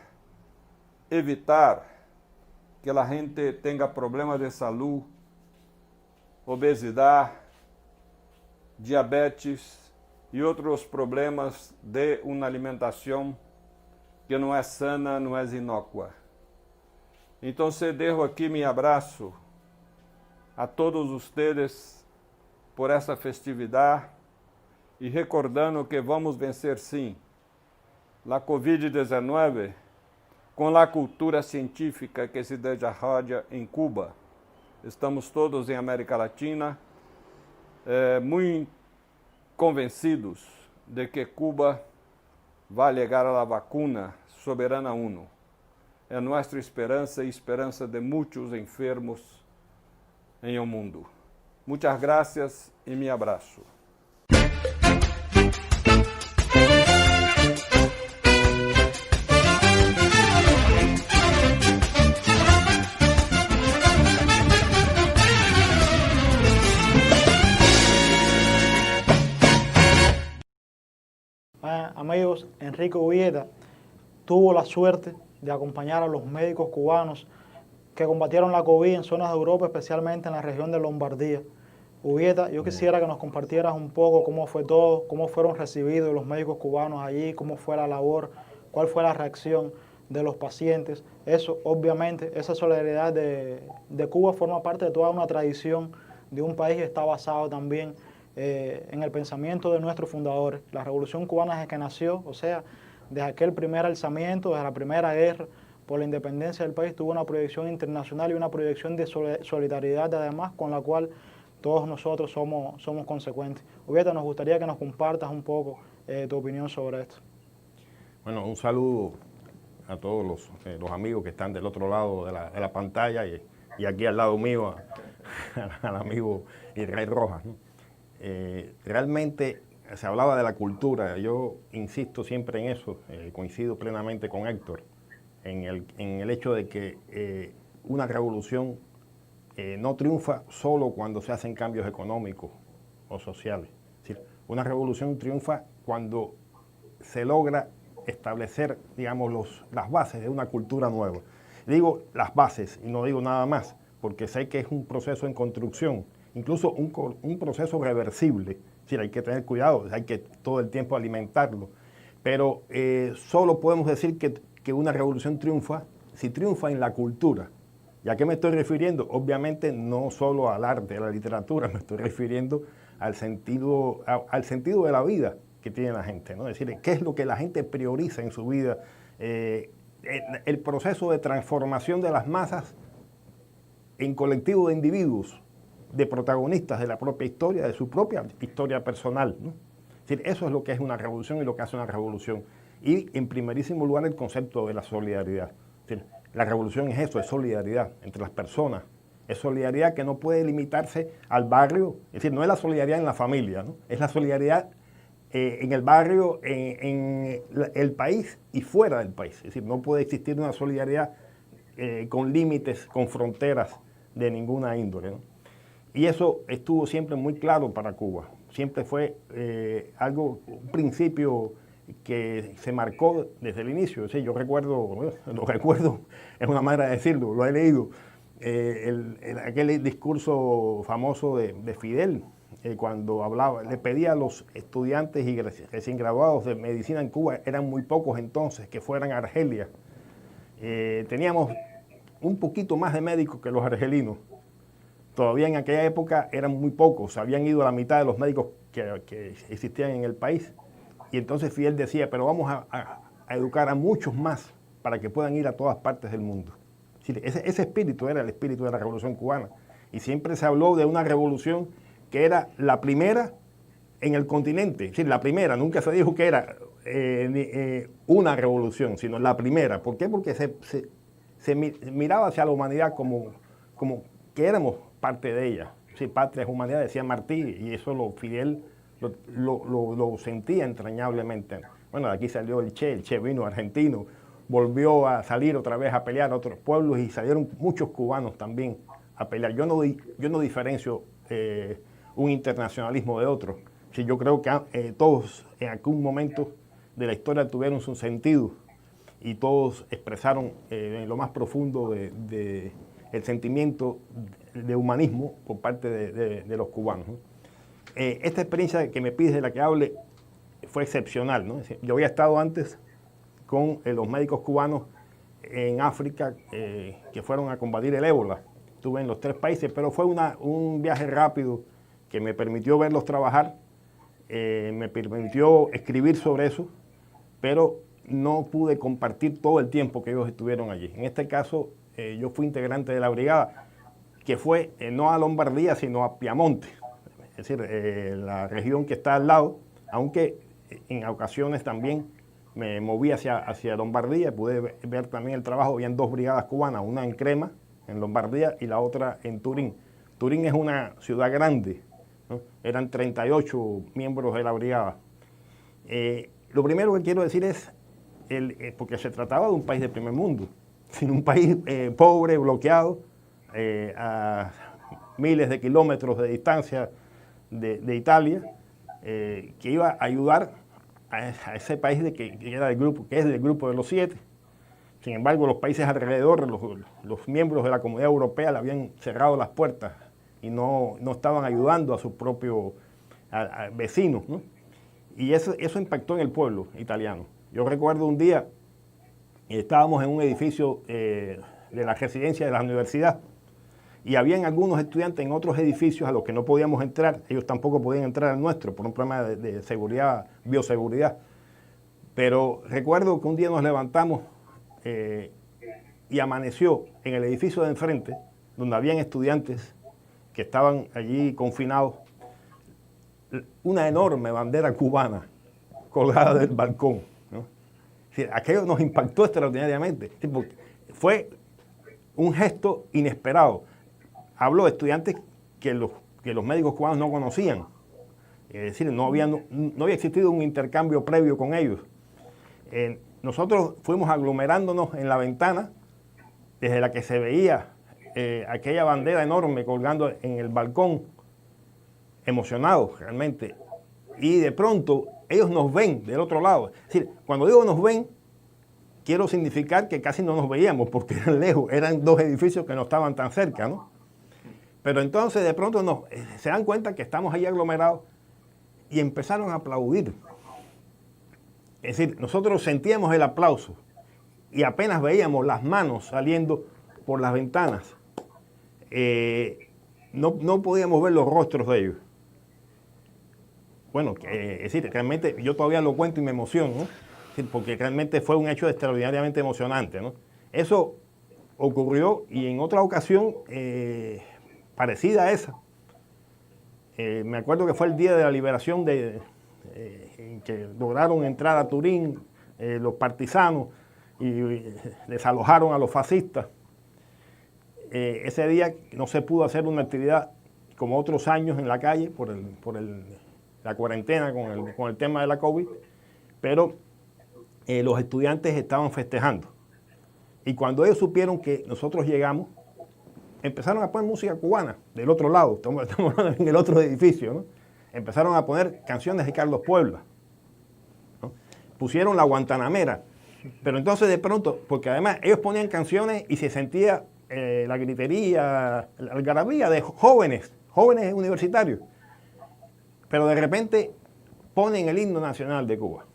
evitar que a gente tenha problemas de saúde, obesidade, diabetes e outros problemas de uma alimentação que não é sana, não é inócua. Então, dejo aqui meu abraço a todos vocês por essa festividade e recordando que vamos vencer sim a Covid-19 com a cultura científica que se desarrolla em Cuba. Estamos todos em América Latina muito convencidos de que Cuba vai chegar à vacuna soberana 1. É nossa esperança e esperança de muitos enfermos en el mundo. Muchas gracias y mi abrazo. Amigos, Enrique Ubieta tuvo la suerte de acompañar a los médicos cubanos que combatieron la COVID en zonas de Europa, especialmente en la región de Lombardía. Ubieta, yo quisiera que nos compartieras un poco cómo fue todo, cómo fueron recibidos los médicos cubanos allí, cómo fue la labor, cuál fue la reacción de los pacientes. Eso, obviamente, esa solidaridad de Cuba forma parte de toda una tradición de un país que está basado también en el pensamiento de nuestros fundadores. La Revolución Cubana desde que nació, o sea, desde aquel primer alzamiento, desde la primera guerra por la independencia del país, tuvo una proyección internacional y una proyección de solidaridad, además, con la cual todos nosotros somos consecuentes. Ubieta, nos gustaría que nos compartas un poco tu opinión sobre esto. Bueno, un saludo a todos los amigos que están del otro lado de la pantalla y aquí al lado mío al amigo Israel Rojas, ¿no? Realmente se hablaba de la cultura, yo insisto siempre en eso, coincido plenamente con Héctor, en el hecho de que una revolución no triunfa solo cuando se hacen cambios económicos o sociales. Es decir, una revolución triunfa cuando se logra establecer, digamos, las bases de una cultura nueva. Digo las bases y no digo nada más, porque sé que es un proceso en construcción, incluso un proceso reversible. Es decir, hay que tener cuidado, hay que todo el tiempo alimentarlo. Pero solo podemos decir que una revolución triunfa si triunfa en la cultura. ¿Y a qué me estoy refiriendo? Obviamente no solo al arte, a la literatura, me estoy refiriendo al sentido de la vida que tiene la gente, ¿no? Es decir, qué es lo que la gente prioriza en su vida. El proceso de transformación de las masas en colectivo de individuos, de protagonistas de la propia historia, de su propia historia personal, ¿no? Es decir, eso es lo que es una revolución y lo que hace una revolución. Y en primerísimo lugar el concepto de la solidaridad. Es decir, la revolución es eso, es solidaridad entre las personas. Es solidaridad que no puede limitarse al barrio, es decir, no es la solidaridad en la familia, ¿no? Es la solidaridad en el barrio, en el país y fuera del país. Es decir, no puede existir una solidaridad con límites, con fronteras de ninguna índole, ¿no? Y eso estuvo siempre muy claro para Cuba. Siempre fue un principio que se marcó desde el inicio. Es decir, yo recuerdo, lo recuerdo, es una manera de decirlo, lo he leído, aquel discurso famoso de Fidel, cuando hablaba, le pedía a los estudiantes y recién graduados de medicina en Cuba, eran muy pocos entonces, que fueran a Argelia. Teníamos un poquito más de médicos que los argelinos. Todavía en aquella época eran muy pocos, habían ido a la mitad de los médicos que existían en el país. Y entonces Fidel decía, pero vamos a educar a muchos más para que puedan ir a todas partes del mundo. Ese espíritu era el espíritu de la Revolución Cubana. Y siempre se habló de una revolución que era la primera en el continente. Es decir, la primera, nunca se dijo que era una revolución, sino la primera. ¿Por qué? Porque se miraba hacia la humanidad como que éramos parte de ella. Sí, patria es humanidad, decía Martí, y eso Fidel lo sentía entrañablemente. Bueno, de aquí salió el Che vino argentino, volvió a salir otra vez a pelear a otros pueblos y salieron muchos cubanos también a pelear. Yo no diferencio un internacionalismo de otro. Sí, yo creo que todos en algún momento de la historia tuvieron su sentido y todos expresaron en lo más profundo el sentimiento de humanismo por parte de los cubanos, ¿no? Esta experiencia que me pides de la que hable fue excepcional, ¿no? Yo había estado antes con los médicos cubanos en África que fueron a combatir el ébola. Estuve en los 3 países, pero fue un viaje rápido que me permitió verlos trabajar, me permitió escribir sobre eso, pero no pude compartir todo el tiempo que ellos estuvieron allí. En este caso, yo fui integrante de la brigada, que fue no a Lombardía, sino a Piamonte, es decir, la región que está al lado, aunque en ocasiones también me moví hacia Lombardía, pude ver también el trabajo. Habían 2 brigadas cubanas, una en Crema, en Lombardía, y la otra en Turín. Turín es una ciudad grande, ¿no? Eran 38 miembros de la brigada. Lo primero que quiero decir es, porque se trataba de un país de primer mundo, sino un país pobre, bloqueado, a miles de kilómetros de distancia de Italia, que iba a ayudar a ese país que era del grupo, que es del grupo de los 7. Sin embargo, los países alrededor, los miembros de la Comunidad Europea le habían cerrado las puertas y no estaban ayudando a sus propios vecinos, ¿no? Y eso impactó en el pueblo italiano. Yo recuerdo un día, estábamos en un edificio de la residencia de la universidad y habían algunos estudiantes en otros edificios a los que no podíamos entrar. Ellos tampoco podían entrar al nuestro por un problema de seguridad, bioseguridad. Pero recuerdo que un día nos levantamos y amaneció en el edificio de enfrente, donde habían estudiantes que estaban allí confinados, una enorme bandera cubana colgada del balcón, ¿no? Es decir, aquello nos impactó extraordinariamente. Es decir, fue un gesto inesperado. Hablo de estudiantes que los médicos cubanos no conocían. Es decir, no había existido un intercambio previo con ellos. Nosotros fuimos aglomerándonos en la ventana, desde la que se veía aquella bandera enorme colgando en el balcón, emocionados realmente. Y de pronto ellos nos ven del otro lado. Es decir, cuando digo nos ven, quiero significar que casi no nos veíamos porque eran lejos, eran dos edificios que no estaban tan cerca, ¿no? Pero entonces de pronto se dan cuenta que estamos ahí aglomerados y empezaron a aplaudir. Es decir, nosotros sentíamos el aplauso y apenas veíamos las manos saliendo por las ventanas. No podíamos ver los rostros de ellos. Bueno, es decir, realmente yo todavía lo cuento y me emociono, ¿no? Es decir, porque realmente fue un hecho extraordinariamente emocionante, ¿no? Eso ocurrió y en otra ocasión parecida a esa. Me acuerdo que fue el día de la liberación en que lograron entrar a Turín los partisanos y desalojaron a los fascistas. Ese día no se pudo hacer una actividad como otros años en la calle por la cuarentena con el tema de la COVID, pero los estudiantes estaban festejando. Y cuando ellos supieron que nosotros llegamos, empezaron a poner música cubana del otro lado, estamos en el otro edificio, ¿no? Empezaron a poner canciones de Carlos Puebla, ¿no? Pusieron la Guantanamera, pero entonces de pronto, porque además ellos ponían canciones y se sentía la gritería, la algarabía de jóvenes universitarios, pero de repente ponen el himno nacional de Cuba.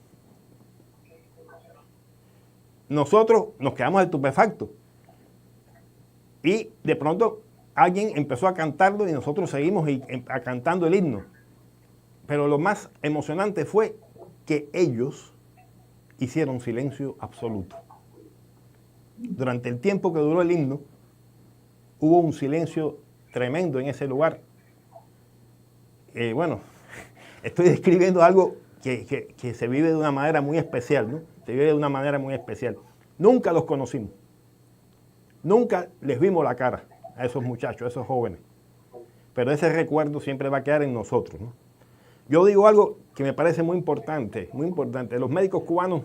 Nosotros nos quedamos estupefactos y de pronto alguien empezó a cantarlo y nosotros seguimos cantando el himno. Pero lo más emocionante fue que ellos hicieron silencio absoluto. Durante el tiempo que duró el himno, hubo un silencio tremendo en ese lugar. Bueno, estoy describiendo algo que se vive de una manera muy especial, ¿no? Se vive de una manera muy especial. Nunca los conocimos. Nunca les vimos la cara a esos muchachos, a esos jóvenes. Pero ese recuerdo siempre va a quedar en nosotros, ¿no? Yo digo algo que me parece muy importante, muy importante. Los médicos cubanos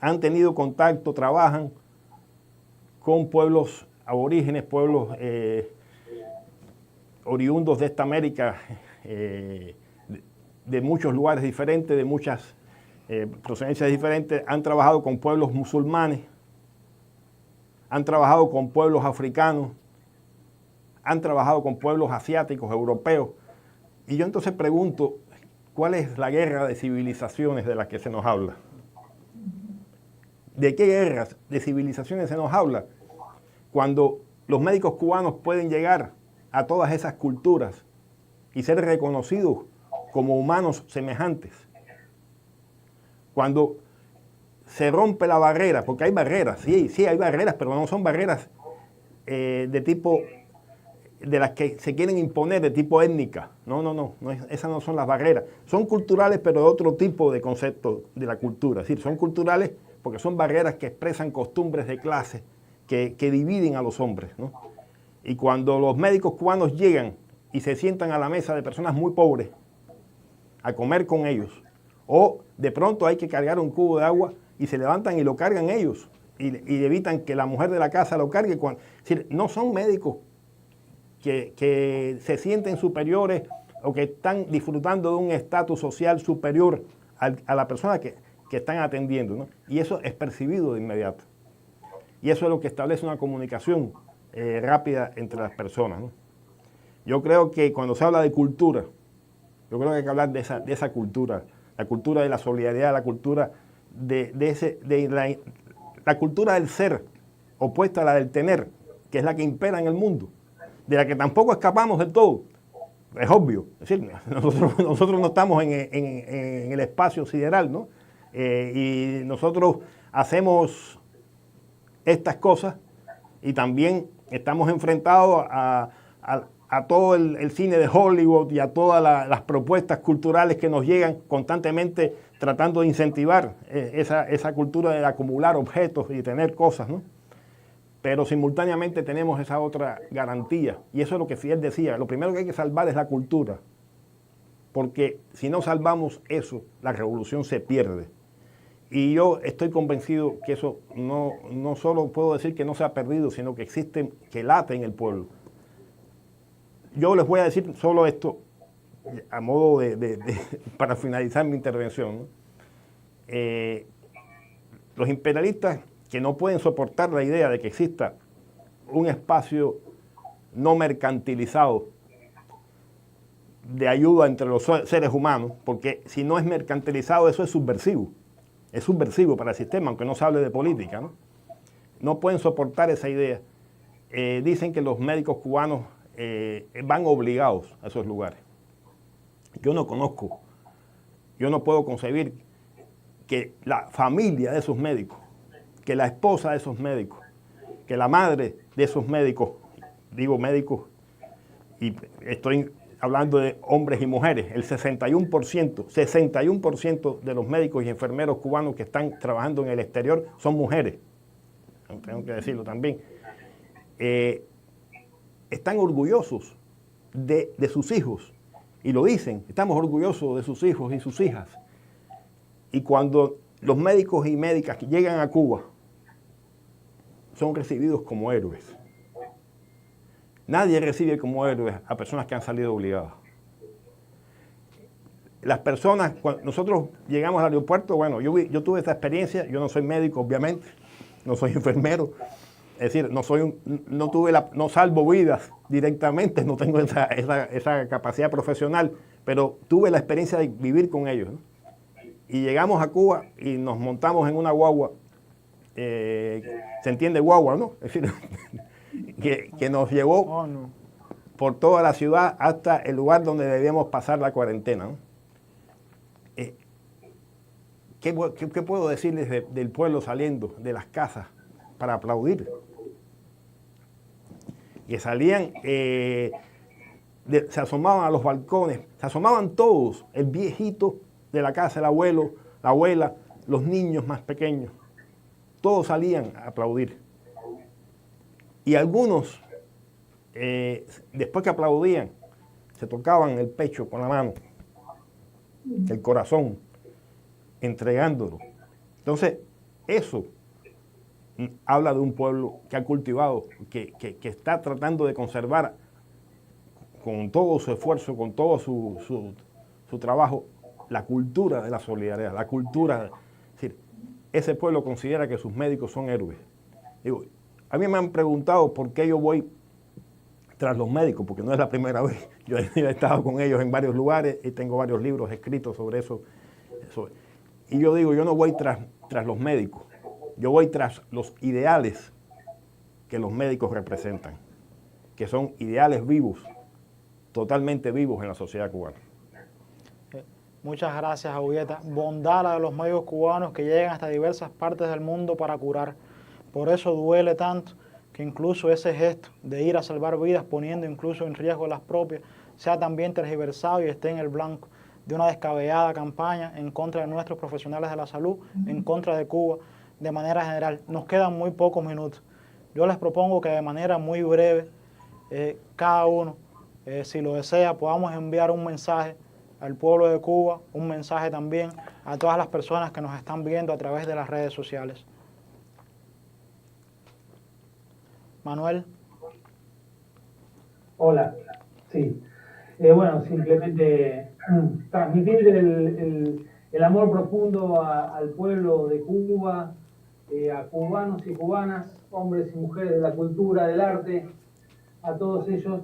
han tenido contacto, trabajan con pueblos aborígenes, pueblos oriundos de esta América, de muchos lugares diferentes, de muchas procedencias diferentes. Han trabajado con pueblos musulmanes, han trabajado con pueblos africanos, han trabajado con pueblos asiáticos, europeos. Y yo entonces pregunto, ¿cuál es la guerra de civilizaciones de la que se nos habla? ¿De qué guerras de civilizaciones se nos habla? Cuando los médicos cubanos pueden llegar a todas esas culturas y ser reconocidos como humanos semejantes. Cuando se rompe la barrera, porque hay barreras, sí hay barreras, pero no son barreras de tipo, de las que se quieren imponer de tipo étnica. No, esas no son las barreras. Son culturales, pero de otro tipo de concepto de la cultura. Es decir, son culturales porque son barreras que expresan costumbres de clase, que dividen a los hombres, ¿no? Y cuando los médicos cubanos llegan y se sientan a la mesa de personas muy pobres a comer con ellos, o de pronto hay que cargar un cubo de agua y se levantan y lo cargan ellos y evitan que la mujer de la casa lo cargue. Es decir, no son médicos que se sienten superiores o que están disfrutando de un estatus social superior a la persona que están atendiendo, ¿no? Y eso es percibido de inmediato. Y eso es lo que establece una comunicación rápida entre las personas, ¿no? Yo creo que cuando se habla de cultura, yo creo que hay que hablar de esa cultura, la cultura de la solidaridad, la cultura la cultura del ser, opuesta a la del tener, que es la que impera en el mundo, de la que tampoco escapamos del todo. Es obvio, es decir, nosotros no estamos en el espacio sideral, ¿no? Y nosotros hacemos estas cosas y también estamos enfrentados a todo el cine de Hollywood y a todas las propuestas culturales que nos llegan constantemente tratando de incentivar esa cultura de acumular objetos y tener cosas, ¿no? Pero simultáneamente tenemos esa otra garantía, y eso es lo que Fidel decía, lo primero que hay que salvar es la cultura, porque si no salvamos eso, la revolución se pierde. Y yo estoy convencido que eso no solo puedo decir que no se ha perdido, sino que existe, que late en el pueblo. Yo les voy a decir solo esto, a modo para finalizar mi intervención, ¿no? Los imperialistas que no pueden soportar la idea de que exista un espacio no mercantilizado de ayuda entre los seres humanos, porque si no es mercantilizado, eso es subversivo para el sistema, aunque no se hable de política, ¿no? No pueden soportar esa idea. Dicen que los médicos cubanos van obligados a esos lugares. Yo no puedo concebir que la familia de esos médicos, que la esposa de esos médicos, que la madre de esos médicos, digo médicos, y estoy hablando de hombres y mujeres, el 61% de los médicos y enfermeros cubanos que están trabajando en el exterior son mujeres, tengo que decirlo también, están orgullosos de sus hijos, y lo dicen, estamos orgullosos de sus hijos y sus hijas. Y cuando los médicos y médicas que llegan a Cuba son recibidos como héroes. Nadie recibe como héroes a personas que han salido obligadas. Las personas, cuando nosotros llegamos al aeropuerto, bueno, yo tuve esa experiencia, yo no soy médico, obviamente, no soy enfermero, es decir, no salvo vidas directamente, no tengo esa capacidad profesional, pero tuve la experiencia de vivir con ellos, ¿no? Y llegamos a Cuba y nos montamos en una guagua, se entiende guagua, ¿no? Es decir, que nos llevó por toda la ciudad hasta el lugar donde debíamos pasar la cuarentena, ¿no? ¿Qué puedo decirles del pueblo saliendo de las casas para aplaudir? Que salían, se asomaban a los balcones, se asomaban todos, el viejito de la casa, el abuelo, la abuela, los niños más pequeños, todos salían a aplaudir. Y algunos, después que aplaudían, se tocaban el pecho con la mano, el corazón, entregándolo. Entonces, eso habla de un pueblo que ha cultivado, que está tratando de conservar con todo su esfuerzo, con todo su trabajo, la cultura de la solidaridad, la cultura. Es decir, ese pueblo considera que sus médicos son héroes. Digo, a mí me han preguntado por qué yo voy tras los médicos, porque no es la primera vez. Yo he estado con ellos en varios lugares y tengo varios libros escritos sobre eso. Y yo digo, yo no voy tras los médicos, yo voy tras los ideales que los médicos representan, que son ideales vivos, totalmente vivos en la sociedad cubana. Muchas gracias, Augueta. Bondad la de los médicos cubanos que llegan hasta diversas partes del mundo para curar. Por eso duele tanto que incluso ese gesto de ir a salvar vidas, poniendo incluso en riesgo las propias, sea también tergiversado y esté en el blanco de una descabellada campaña en contra de nuestros profesionales de la salud, en contra de Cuba, de manera general. Nos quedan muy pocos minutos. Yo les propongo que de manera muy breve cada uno, si lo desea, podamos enviar un mensaje al pueblo de Cuba, un mensaje también a todas las personas que nos están viendo a través de las redes sociales. Manuel. Hola, sí. Bueno, simplemente transmitir el amor profundo al pueblo de Cuba, a cubanos y cubanas, hombres y mujeres de la cultura, del arte, a todos ellos,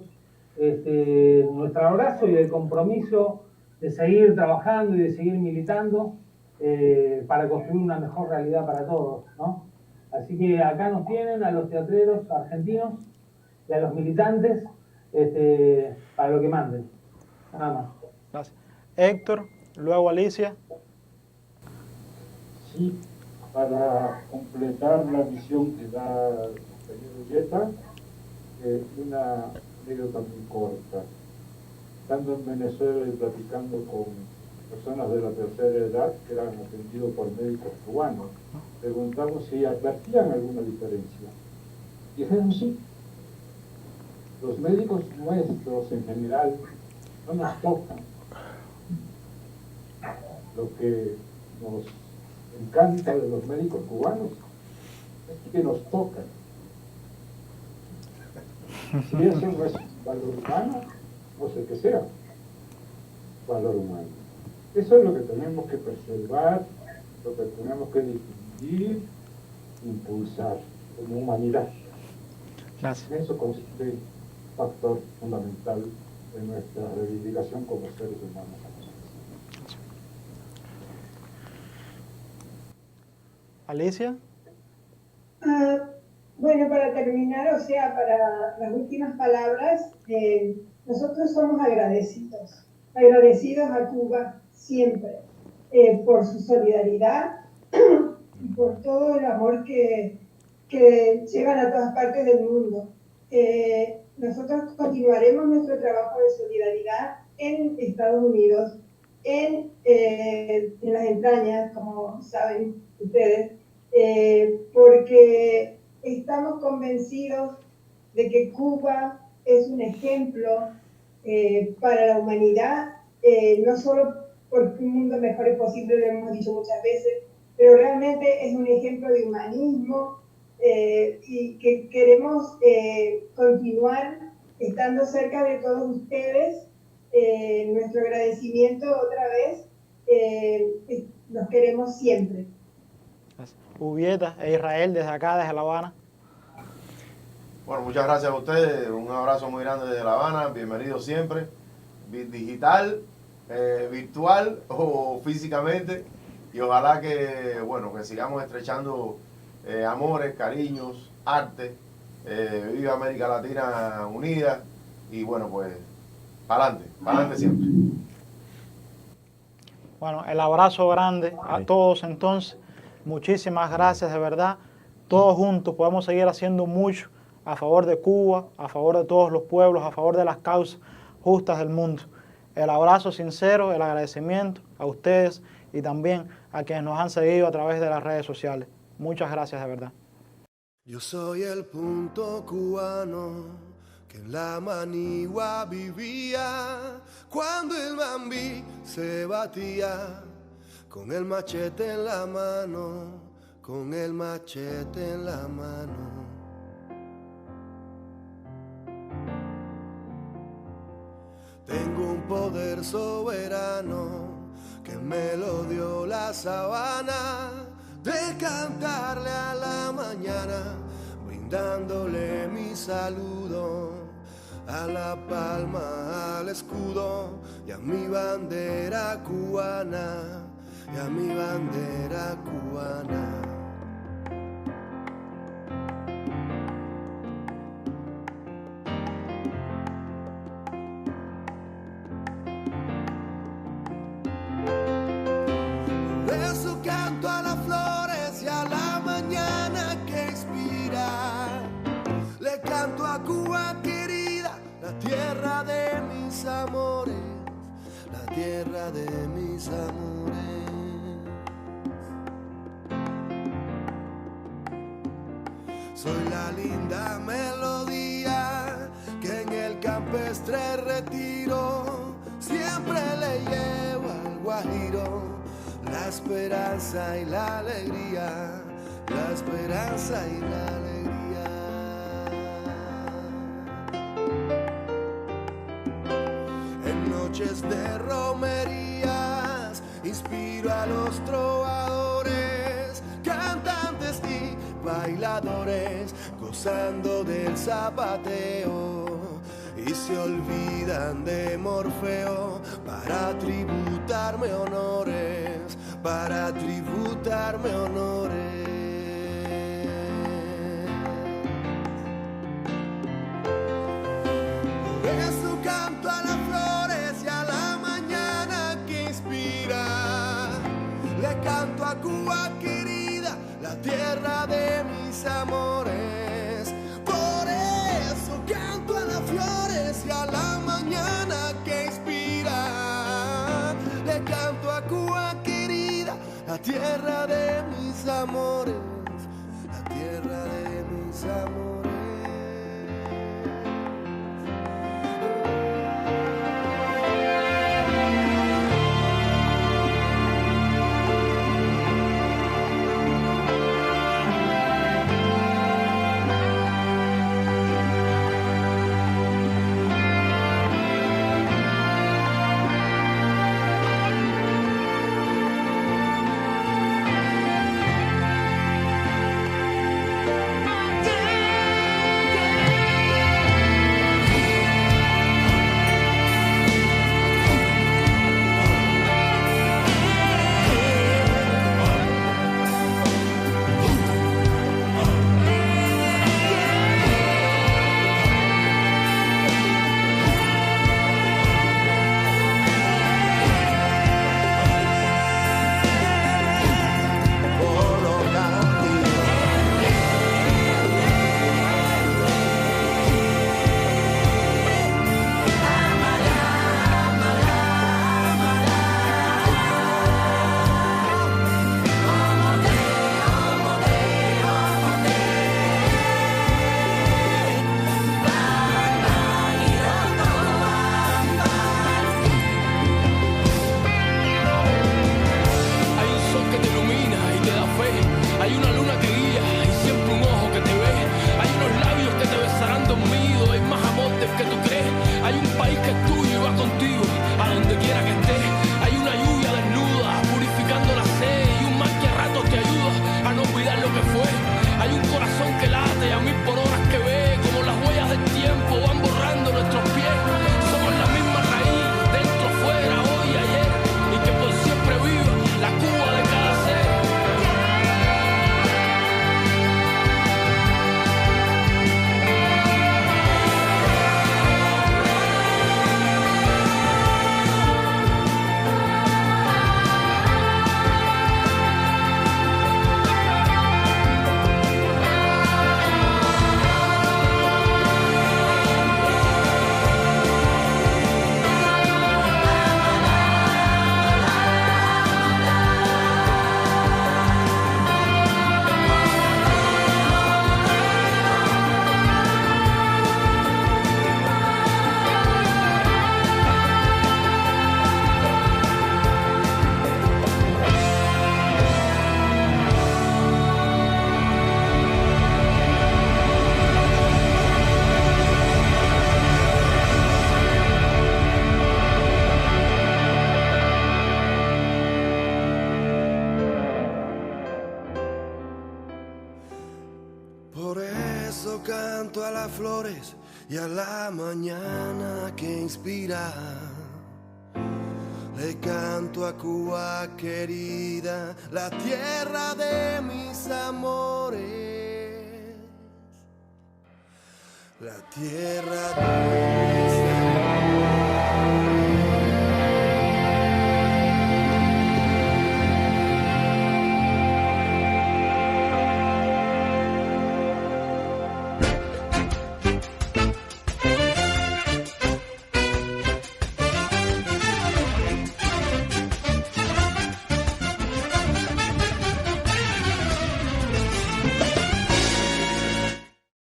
nuestro abrazo y el compromiso de seguir trabajando y de seguir militando para construir una mejor realidad para todos, ¿no? Así que acá nos tienen a los teatreros argentinos y a los militantes para lo que manden. Nada más. Gracias. Héctor, luego Alicia. Sí, para completar la visión que da el compañero Yeta, una anécdota muy corta. Estando en Venezuela y platicando con personas de la tercera edad que eran atendidos por médicos cubanos, preguntamos si advertían alguna diferencia. Dijeron sí. Los médicos nuestros en general no nos tocan. Lo que nos encanta de los médicos cubanos es que nos tocan. Si eso no es valor humano, no sé qué sea valor humano. Eso es lo que tenemos que preservar, lo que tenemos que difundir, impulsar como humanidad. Gracias. En eso consiste el factor fundamental de nuestra reivindicación como seres humanos. Alicia. Bueno, para terminar, o sea, para las últimas palabras, nosotros somos agradecidos a Cuba siempre, por su solidaridad y por todo el amor que llevan a todas partes del mundo. Nosotros continuaremos nuestro trabajo de solidaridad en Estados Unidos, en las entrañas, como saben ustedes, porque estamos convencidos de que Cuba es un ejemplo para la humanidad, no solo porque un mundo mejor es posible, lo hemos dicho muchas veces, pero realmente es un ejemplo de humanismo y que queremos continuar estando cerca de todos ustedes. Nuestro agradecimiento otra vez, los queremos siempre. Ubieta e Israel desde acá, desde La Habana. Bueno, muchas gracias a ustedes, un abrazo muy grande desde La Habana, bienvenidos siempre, digital, virtual o físicamente, y ojalá que, bueno, que sigamos estrechando amores, cariños, arte, viva América Latina unida, y bueno, pues, para adelante siempre. Bueno, el abrazo grande a todos entonces. Muchísimas gracias, de verdad. Todos juntos podemos seguir haciendo mucho a favor de Cuba, a favor de todos los pueblos, a favor de las causas justas del mundo. El abrazo sincero, el agradecimiento a ustedes y también a quienes nos han seguido a través de las redes sociales. Muchas gracias, de verdad. Yo soy el punto cubano que en la manigua vivía cuando el Bambí se batía. Con el machete en la mano, con el machete en la mano. Tengo un poder soberano que me lo dio la sabana, de cantarle a la mañana, brindándole mi saludo a la palma, al escudo y a mi bandera cubana. Y a mi bandera cubana. Por eso canto a las flores y a la mañana que inspira. Le canto a Cuba querida, la tierra de mis amores, la tierra de mis amores. Soy la linda melodía que suspiro, siempre le llevo al guajiro la esperanza y la alegría, la esperanza y la alegría. En noches de romerías inspiro a los trovadores, cantantes y bailadores, gozando del zapateo, y se olvidan de Morfeo para tributarme honores, para tributarme honores. Por eso canto a las flores y a la mañana que inspira, le canto a Cuba querida, la tierra de mis amores. Por eso canto a las flores y a la mañana que inspira, le canto a Cuba querida, la tierra de mis amores, la tierra de mis amores. Canto a las flores y a la mañana que inspira, le canto a Cuba querida, la tierra de mis amores, la tierra de mis amores.